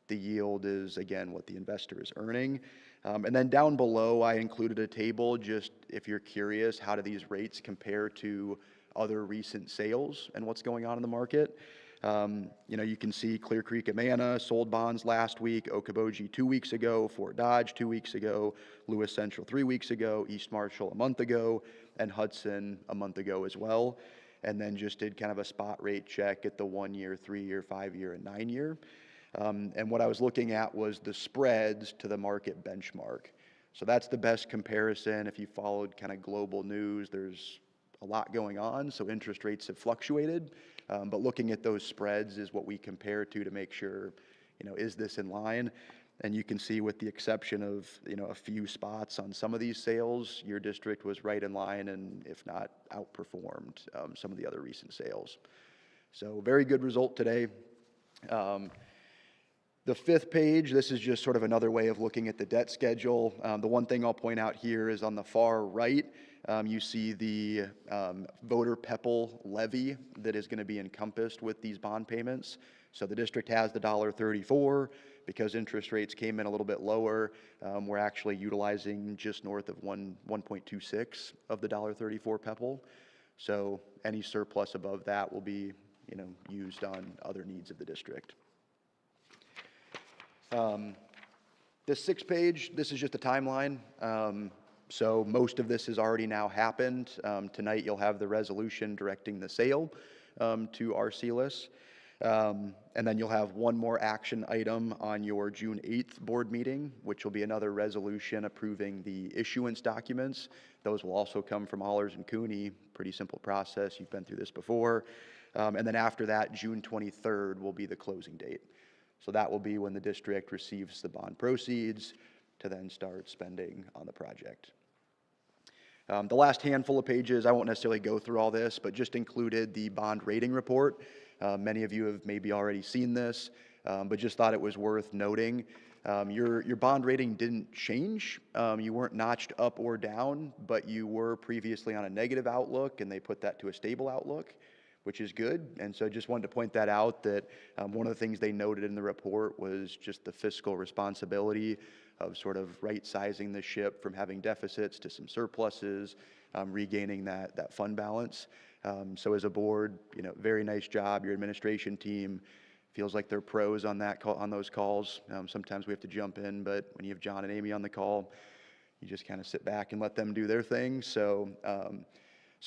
The yield is, again, what the investor is earning. And then down below, I included a table just if you're curious, how do these rates compare to other recent sales and what's going on in the market? You can see Clear Creek Amana sold bonds last week, Okoboji 2 weeks ago, Fort Dodge 2 weeks ago, Lewis Central 3 weeks ago, East Marshall a month ago, and Hudson a month ago as well. And then just did kind of a spot rate check at the 1 year, 3 year, 5 year, and 9 year. And what I was looking at was the spreads to the market benchmark. So that's the best comparison. If you followed kind of global news, there's a lot going on, so interest rates have fluctuated. But looking at those spreads is what we compare to make sure, is this in line? And you can see with the exception of, a few spots on some of these sales, your district was right in line and if not outperformed some of the other recent sales. So very good result today. The fifth page, this is just sort of another way of looking at the debt schedule. The one thing I'll point out here is on the far right, you see the voter PEPL levy that is going to be encompassed with these bond payments. So the district has the $1.34. Because interest rates came in a little bit lower, we're actually utilizing just north of 1.26 of the $1.34 PEPL. So any surplus above that will be, used on other needs of the district. This sixth page, this is just a timeline. So most of this has already now happened. Tonight you'll have the resolution directing the sale to Arcelis. And then you'll have one more action item on your June 8th board meeting, which will be another resolution approving the issuance documents. Those will also come from Allers and Cooney. Pretty simple process. You've been through this before. And then after that, June 23rd will be the closing date. So that will be when the district receives the bond proceeds to then start spending on the project. The last handful of pages, I won't necessarily go through all this, but just included the bond rating report. Many of you have maybe already seen this, but just thought it was worth noting. Your bond rating didn't change. You weren't notched up or down, but you were previously on a negative outlook, and they put that to a stable outlook, which is good. And so I just wanted to point that out, that one of the things they noted in the report was just the fiscal responsibility of sort of right-sizing the ship from having deficits to some surpluses, regaining that fund balance. So as a board, very nice job. Your administration team feels like they're pros on on those calls. Sometimes we have to jump in, but when you have John and Amy on the call, you just kind of sit back and let them do their thing. So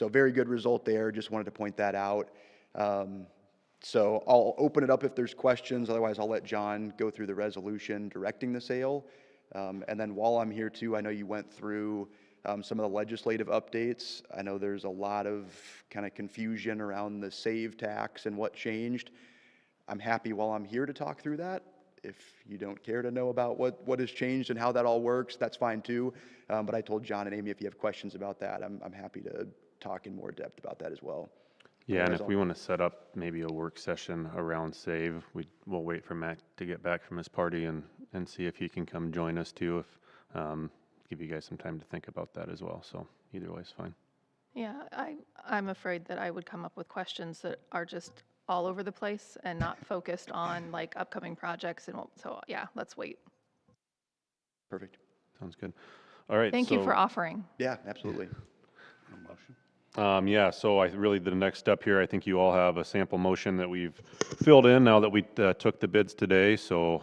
very good result there. Just wanted to point that out. So I'll open it up if there's questions, otherwise I'll let John go through the resolution directing the sale. And then while I'm here too, I know you went through some of the legislative updates. I know there's a lot of kind of confusion around the save tax and what changed. I'm happy while I'm here to talk through that. If you don't care to know about what has changed and how that all works, that's fine too. But I told John and Amy, if you have questions about that, I'm happy to talk in more depth about that as well. Yeah, and Otherwise, if we want to set up maybe a work session around SAVE, we'll wait for Matt to get back from his party and see if he can come join us too, if, give you guys some time to think about that as well. So either way is fine. Yeah, I'm afraid that I would come up with questions that are just all over the place and not focused on like upcoming projects. And so, yeah, let's wait. Perfect. Sounds good. All right. Thank you for offering. Yeah, absolutely. Yeah, so the next step here, I think you all have a sample motion that we've filled in now that we took the bids today. So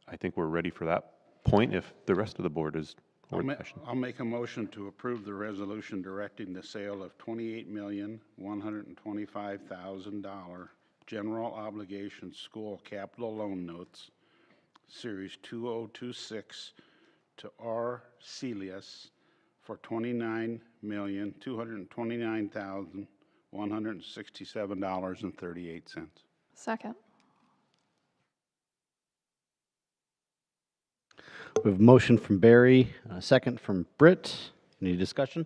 I think we're ready for that point if the rest of the board is. I'll make a motion to approve the resolution directing the sale of $28,125,000 general obligation school capital loan notes, Series 2026 to R. Celius for $29,229,167.38. Second. We have a motion from Barry, a second from Britt. Any discussion?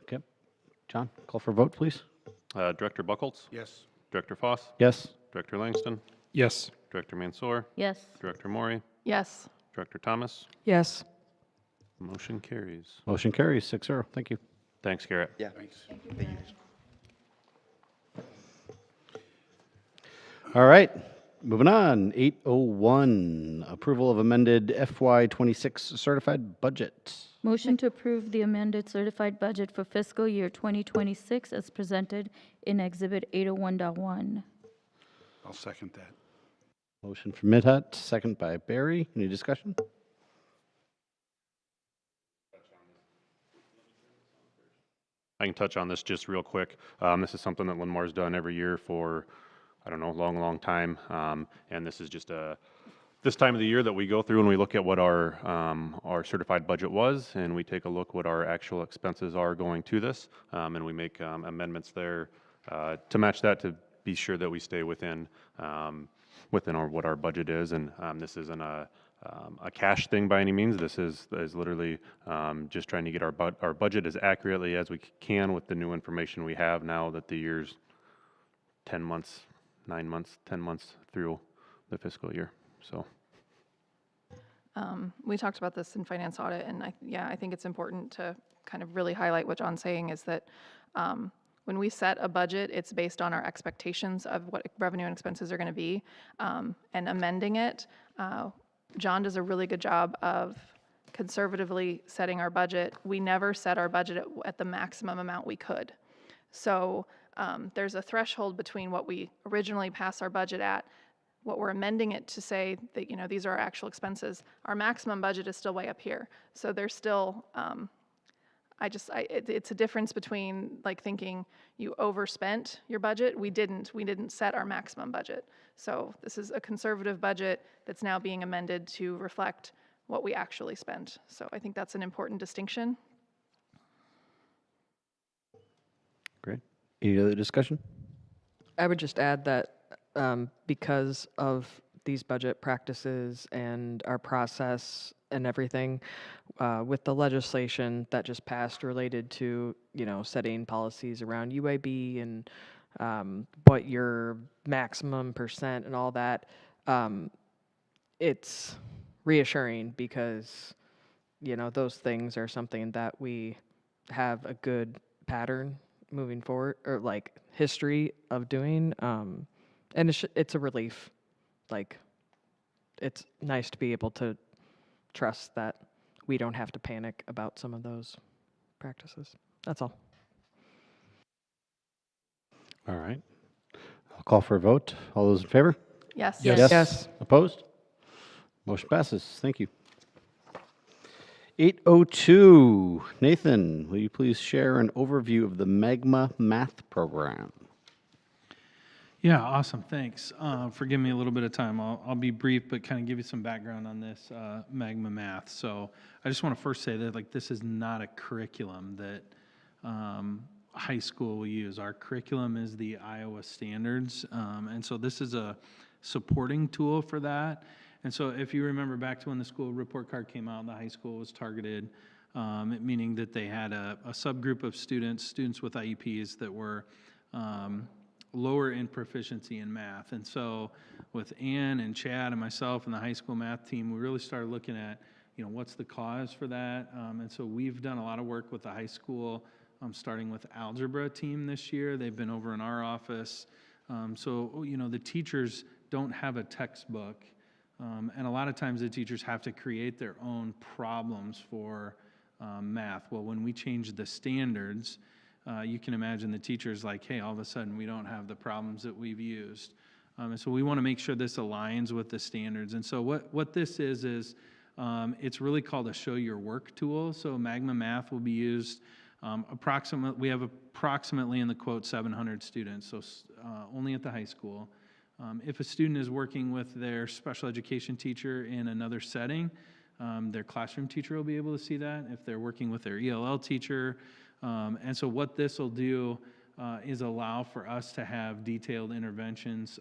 Okay. John, call for a vote, please. Director Buckles? Yes. Director Foss? Yes. Director Langston? Yes. Director Mansour? Yes. Director Maury? Yes. Director Thomas? Yes. Motion carries. Motion carries 6-0. Thank you. Thanks, Garrett. Yeah. Thanks. Thank you. All right, moving on. 801, approval of amended FY26 certified budget. Motion to approve the amended certified budget for fiscal year 2026 as presented in Exhibit 801.1. I'll second that. Motion from Midhat, second by Barry. Any discussion? I can touch on this just real quick. This is something that Linn-Mar's done every year for, I don't know, a long, long time. And this is just this time of the year that we go through and we look at what our certified budget was, and we take a look what our actual expenses are going to this, and we make amendments there to match that, to be sure that we stay within what our budget is. And this isn't a cash thing by any means. This is literally just trying to get our budget as accurately as we can with the new information we have now that the year's 10 months, 9 months, 10 months through the fiscal year. So we talked about this in finance audit, and I think it's important to kind of really highlight what John's saying is that when we set a budget, it's based on our expectations of what revenue and expenses are going to be, and amending it. John does a really good job of conservatively setting our budget. We never set our budget at the maximum amount we could. So there's a threshold between what we originally pass our budget at, what we're amending it to say that, these are our actual expenses. Our maximum budget is still way up here. So there's still, it's a difference between like thinking you overspent your budget. We didn't set our maximum budget. So this is a conservative budget that's now being amended to reflect what we actually spent. So I think that's an important distinction. Great. Any other discussion? I would just add that because of these budget practices and our process and everything, with the legislation that just passed related to, setting policies around UAB and what your maximum percent and all that, it's reassuring because, those things are something that we have a good pattern moving forward, or like history of doing, and it's a relief. Like, it's nice to be able to trust that we don't have to panic about some of those practices. That's all. All right. I'll call for a vote. All those in favor? Yes. Yes. Yes. Opposed? Motion passes. Thank you. 8:02. Nathan, will you please share an overview of the Magma Math program? Yeah, awesome. Thanks for giving me a little bit of time. I'll be brief, but kind of give you some background on this Magma Math. So I just want to first say that this is not a curriculum that high school will use. Our curriculum is the Iowa standards, and so this is a supporting tool for that. And so if you remember back to when the school report card came out, the high school was targeted, meaning that they had a subgroup of students with IEPs that were lower in proficiency in math. And so with Ann and Chad and myself and the high school math team, we really started looking at, what's the cause for that? And so we've done a lot of work with the high school, starting with algebra team this year. They've been over in our office. So, the teachers don't have a textbook. And a lot of times the teachers have to create their own problems for math. Well, when we changed the standards, you can imagine the teachers like, hey, all of a sudden we don't have the problems that we've used. And so we want to make sure this aligns with the standards. And so what this is it's really called a show your work tool. So Magma Math will be used we have approximately in the quote 700 students, so only at the high school. If a student is working with their special education teacher in another setting, their classroom teacher will be able to see that. If they're working with their ELL teacher, and so what this will do is allow for us to have detailed interventions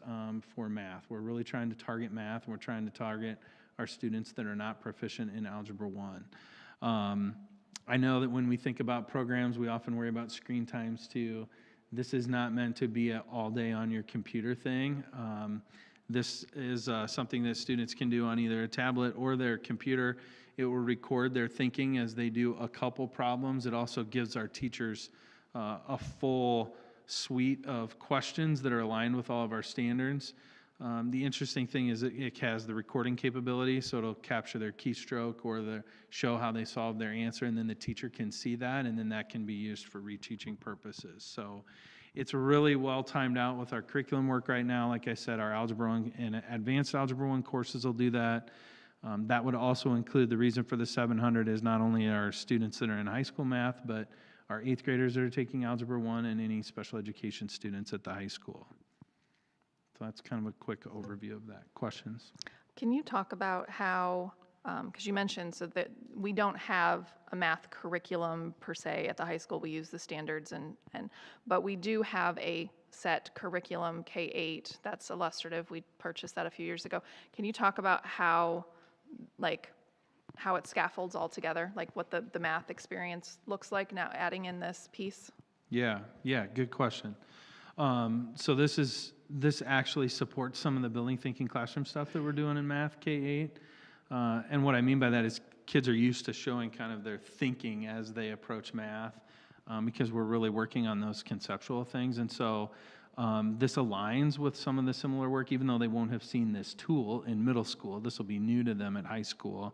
for math. We're really trying to target math. We're trying to target our students that are not proficient in Algebra 1. I know that when we think about programs, we often worry about screen times too. This is not meant to be an all day on your computer thing. This is something that students can do on either a tablet or their computer. It will record their thinking as they do a couple problems. It also gives our teachers a full suite of questions that are aligned with all of our standards. The interesting thing is it has the recording capability, so it'll capture their keystroke or show how they solve their answer, and then the teacher can see that, and then that can be used for reteaching purposes. So it's really well timed out with our curriculum work right now. Like I said, our Algebra 1 and Advanced Algebra 1 courses will do that. That would also include the reason for the 700 is not only our students that are in high school math, but our 8th graders that are taking Algebra 1 and any special education students at the high school. So that's kind of a quick overview of that. Questions? Can you talk about how, because you mentioned so that we don't have a math curriculum per se at the high school, we use the standards, but we do have a set curriculum, K-8, that's illustrative, we purchased that a few years ago. Can you talk about how it scaffolds all together, like what the math experience looks like now adding in this piece? Yeah, good question. So this actually supports some of the building thinking classroom stuff that we're doing in math K-8. And what I mean by that is kids are used to showing kind of their thinking as they approach math because we're really working on those conceptual things. And so this aligns with some of the similar work, even though they won't have seen this tool in middle school. This will be new to them at high school.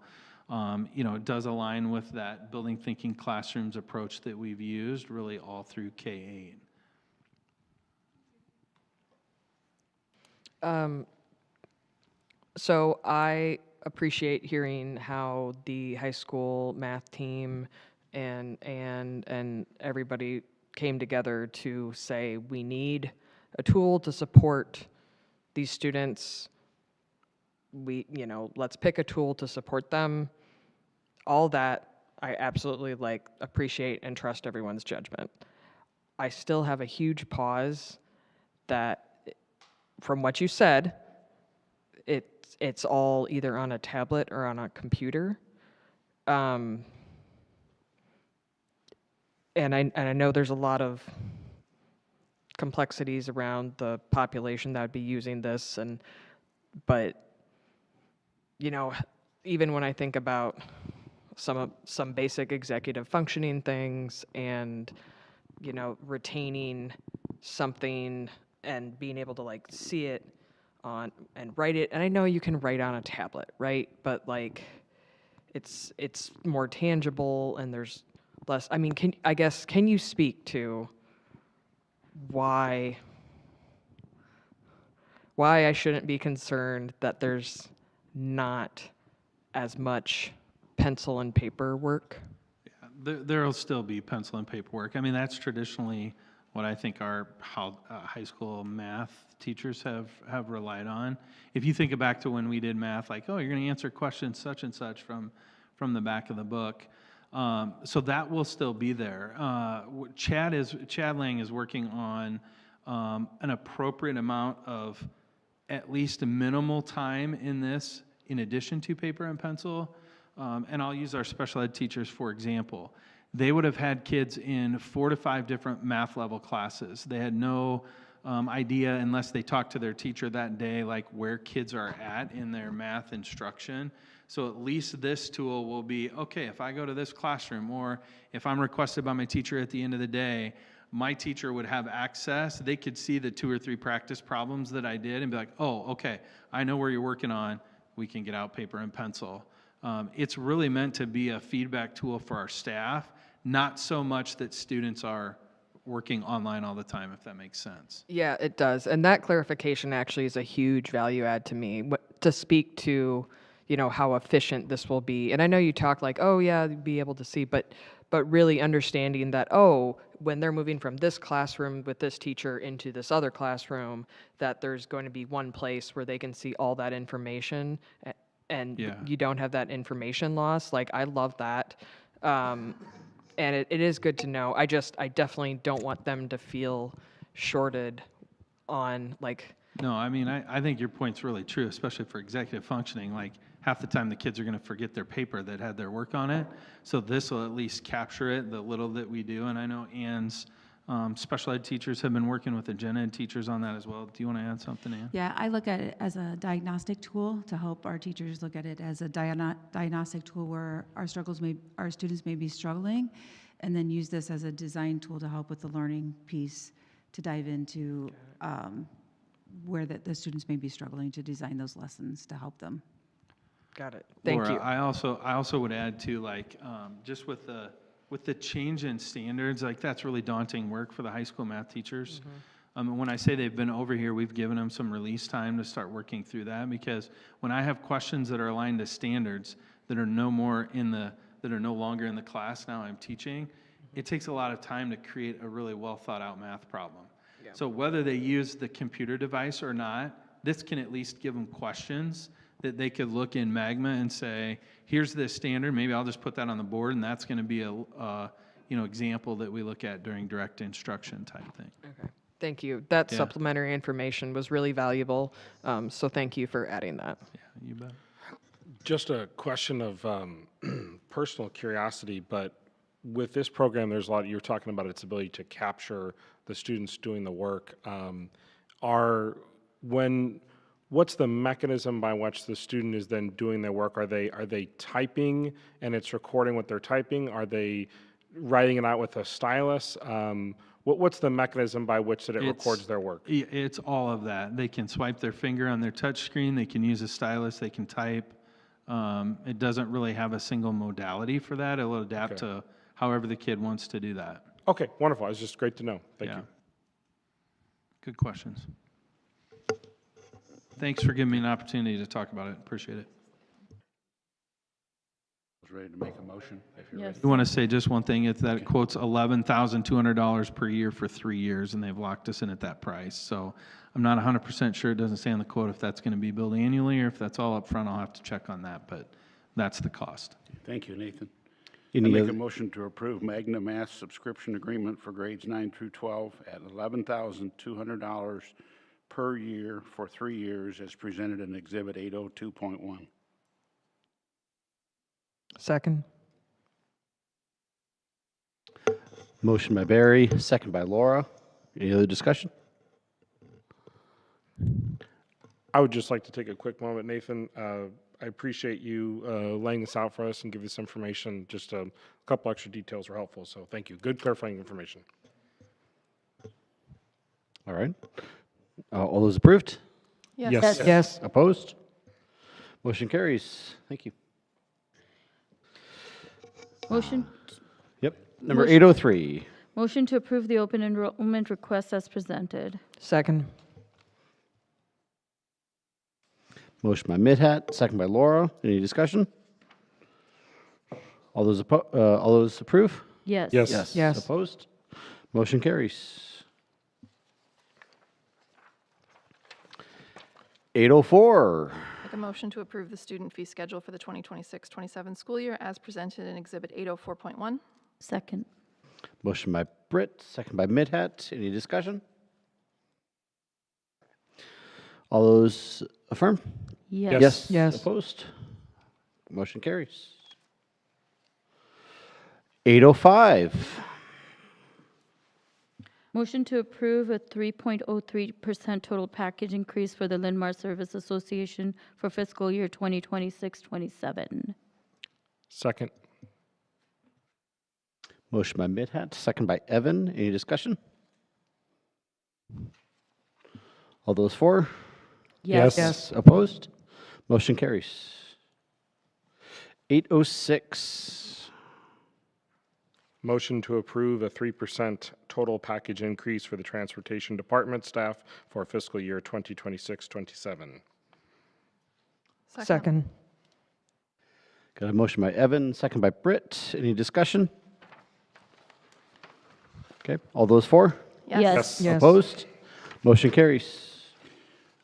It does align with that building thinking classrooms approach that we've used really all through K-8. So I appreciate hearing how the high school math team and everybody came together to say we need a tool to support these students. Let's pick a tool to support them. All that I absolutely appreciate and trust everyone's judgment. I still have a huge pause that from what you said, it's all either on a tablet or on a computer. And I know there's a lot of complexities around the population that would be using this, but even when I think about some basic executive functioning things and retaining something and being able to see it on and write it, and I know you can write on a tablet, right? But it's more tangible and there's less. I mean, can you speak to why I shouldn't be concerned that there's not as much pencil and paper work? There'll still be pencil and paperwork. I mean, that's traditionally what I think our high school math teachers have relied on. If you think back to when we did math, like, oh, you're going to answer questions such and such from the back of the book. So that will still be there. Chad Lang is working on an appropriate amount of at least a minimal time in this, in addition to paper and pencil. And I'll use our special ed teachers for example. They would have had kids in 4 to 5 different math level classes. They had no idea, unless they talked to their teacher that day, like where kids are at in their math instruction. So at least this tool will be, okay, if I go to this classroom, or if I'm requested by my teacher at the end of the day, my teacher would have access. They could see the 2 or 3 practice problems that I did and be like, oh, okay, I know where you're working on. We can get out paper and pencil. It's really meant to be a feedback tool for our staff, not so much that students are working online all the time, if that makes sense. Yeah, it does. And that clarification actually is a huge value add to me, to speak to, you know, how efficient this will be. And I know you talk like, oh yeah, be able to see, but really understanding that, oh, when they're moving from this classroom with this teacher into this other classroom, that there's going to be one place where they can see all that information, and you don't have that information loss. Like, I love that. And it is good to know. I definitely don't want them to feel shorted on, like... No, I mean, I think your point's really true, especially for executive functioning. Like, half the time the kids are going to forget their paper that had their work on it. So this will at least capture it, the little that we do. And I know Ann's special ed teachers have been working with the gen ed teachers on that as well. Do you want to add something, Ann? Yeah, I look at it as a diagnostic tool to help our teachers look at it as a diagnostic tool where our students may be struggling, and then use this as a design tool to help with the learning piece, to dive into where the students may be struggling, to design those lessons to help them. Got it. Thank Laura, you. I also would add to, like, just with the change in standards, like, that's really daunting work for the high school math teachers. When I say they've been over here, we've given them some release time to start working through that, because when I have questions that are aligned to standards that are no longer in the class now I'm teaching, it takes a lot of time to create a really well thought out math problem. Yeah. So whether they use the computer device or not, this can at least give them questions that they could look in Magma and say, here's this standard, maybe I'll just put that on the board, and that's going to be a example that we look at during direct instruction type thing. Okay, thank you. That supplementary information was really valuable, so thank you for adding that. Yeah, you bet. Just a question of personal curiosity, but with this program, there's a lot, you're talking about its ability to capture the students doing the work. What's the mechanism by which the student is then doing their work? Are they typing and it's recording what they're typing? Are they writing it out with a stylus? What's the mechanism by which that it records their work? It's all of that. They can swipe their finger on their touch screen. They can use a stylus. They can type. It doesn't really have a single modality for that. It will adapt to however the kid wants to do that. Okay, wonderful. It's just great to know. Thank you. Good questions. Thanks for giving me an opportunity to talk about it. Appreciate it. I was ready to make a motion, if you're ready. You want to say just one thing? It's that it quotes $11,200 per year for 3 years, and they've locked us in at that price. So I'm not 100% sure. It doesn't say on the quote if that's going to be billed annually or if that's all up front. I'll have to check on that, but that's the cost. Thank you, Nathan. I make a motion to approve Magna Math subscription agreement for grades 9 through 12 at $11,200 per year for 3 years as presented in Exhibit 802.1. Second. Motion by Barry, second by Laura. Any other discussion? I would just like to take a quick moment, Nathan. I appreciate you laying this out for us and giving this information. Just a couple extra details were helpful, so thank you. Good clarifying information. All right. All those approved? Yes. Yes. Yes. Opposed? Motion carries. Thank you. Motion. Yep. Number Motion- 803. Motion to approve the open enrollment request as presented. Second. Motion by Midhat, second by Laura. Any discussion? All those approve? Yes. Yes. Yes. Opposed? Motion carries. 804. Make a motion to approve the student fee schedule for the 2026-27 school year as presented in Exhibit 804.1. Second. Motion by Britt, second by Midhat. Any discussion? All those affirm? Yes. Yes. Opposed? Motion carries. 805. Motion to approve a 3.03% total package increase for the Linn-Mar Service Association for fiscal year 2026-27. Second. Motion by Midhat, second by Evan. Any discussion? All those for? Yes. Yes. Opposed? Motion carries. 806. Motion to approve a 3% total package increase for the transportation department staff for fiscal year 2026-27. Second. Got a motion by Evan, second by Britt. Any discussion? Okay, all those for? Yes. Yes. Opposed? Motion carries.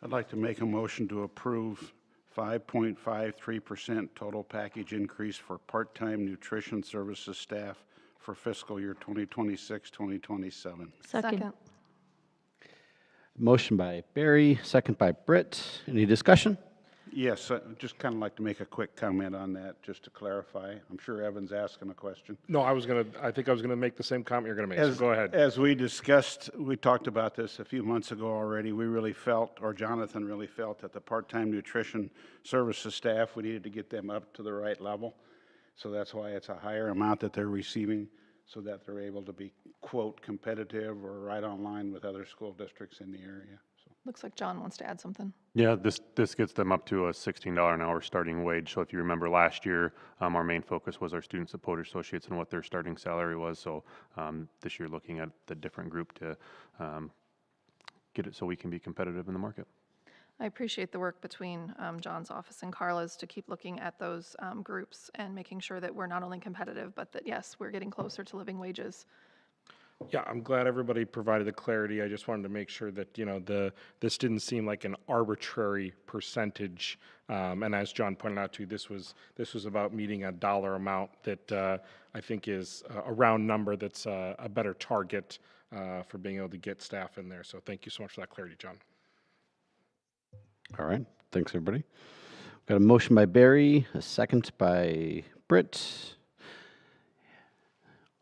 I'd like to make a motion to approve 5.53% total package increase for part-time nutrition services staff for fiscal year 2026-2027. Second. Motion by Barry, second by Britt. Any discussion? Yes, just kind of like to make a quick comment on that, just to clarify. I'm sure Evan's asking a question. No, I think I was gonna make the same comment you're gonna make, so go ahead. As we discussed, we talked about this a few months ago already, we really felt, or Jonathan really felt, that the part-time nutrition services staff, we needed to get them up to the right level. So that's why it's a higher amount that they're receiving, so that they're able to be, quote, competitive or right on line with other school districts in the area. So. Looks like John wants to add something. Yeah, this gets them up to a $16 an hour starting wage. So if you remember last year, our main focus was our student support associates and what their starting salary was. So this year, looking at the different group to get it so we can be competitive in the market. I appreciate the work between John's office and Carla's to keep looking at those groups and making sure that we're not only competitive, but that, yes, we're getting closer to living wages. Yeah, I'm glad everybody provided the clarity. I just wanted to make sure that, you know, this didn't seem like an arbitrary percentage. And as John pointed out too, this was about meeting a dollar amount that I think is a round number that's a better target for being able to get staff in there. So thank you so much for that clarity, John. All right, thanks everybody. Got a motion by Barry, a second by Britt.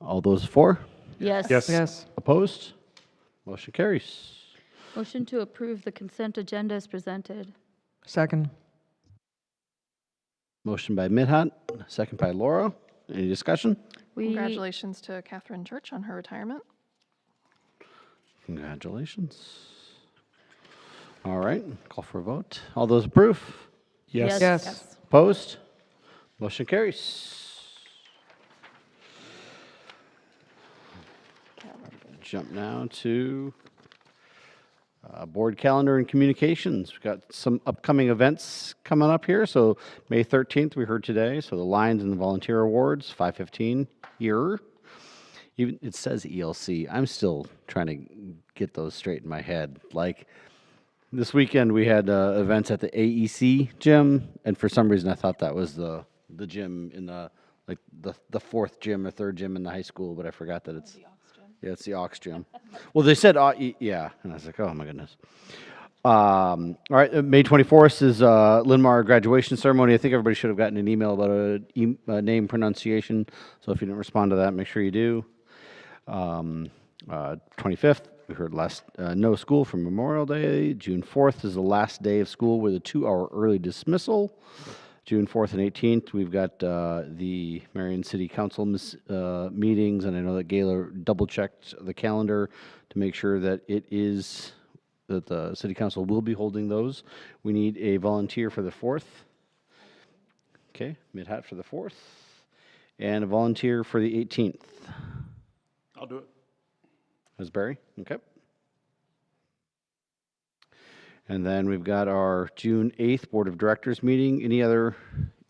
All those for? Yes. Yes. Opposed? Motion carries. Motion to approve the consent agenda as presented. Second. Motion by Midhat, second by Laura. Any discussion? Congratulations to Catherine Church on her retirement. Congratulations. All right, call for a vote. All those approve? Yes. Yes. Opposed? Motion carries. Jump now to board calendar and communications. We've got some upcoming events coming up here. So May 13th, we heard today. So the Lions and the Volunteer Awards, 5:15 here. Even it says ELC. I'm still trying to get those straight in my head. Like this weekend, we had events at the AEC gym, and for some reason, I thought that was the gym in the fourth gym or third gym in the high school, but I forgot that it's. Yeah, it's the Aux gym. Well, they said, yeah. And I was like, oh, my goodness. All right, May 24th is Linn-Mar graduation ceremony. I think everybody should have gotten an email about a name pronunciation. So if you didn't respond to that, make sure you do. 25th, we heard no school for Memorial Day. June 4th is the last day of school with a 2-hour early dismissal. June 4th and 18th, we've got the Marion City Council meetings, and I know that Gayla double-checked the calendar to make sure that that the City Council will be holding those. We need a volunteer for the 4th. Okay, Midhat for the 4th, and a volunteer for the 18th. I'll do it. Ms. Barry, okay. And then we've got our June 8th Board of Directors meeting. Any other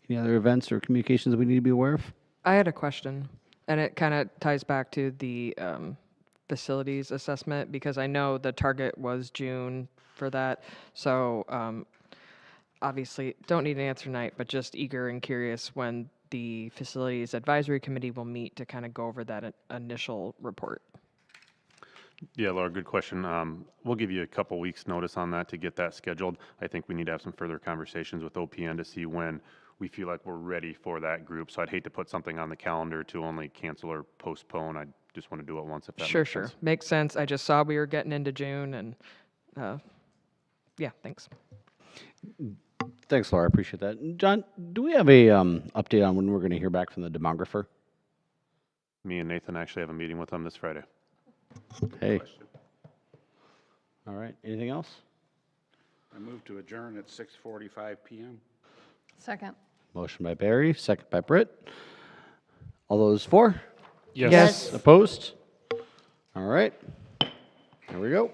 events or communications that we need to be aware of? I had a question, and it kind of ties back to the facilities assessment, because I know the target was June for that. So obviously, don't need an answer tonight, but just eager and curious when the Facilities Advisory Committee will meet to kind of go over that initial report. Yeah, Laura, good question. We'll give you a couple weeks' notice on that to get that scheduled. I think we need to have some further conversations with OPN to see when we feel like we're ready for that group. So I'd hate to put something on the calendar to only cancel or postpone. I just want to do it once if that Sure, makes sure. sense. Makes sense. I just saw we were getting into June, and yeah, thanks. Thanks, Laura. I appreciate that. John, do we have a update on when we're going to hear back from the demographer? Me and Nathan actually have a meeting with them this Friday. Hey. All right. Anything else? I move to adjourn at 6:45 p.m. Second. Motion by Barry, second by Britt. All those for? Yes. Opposed? All right. There we go.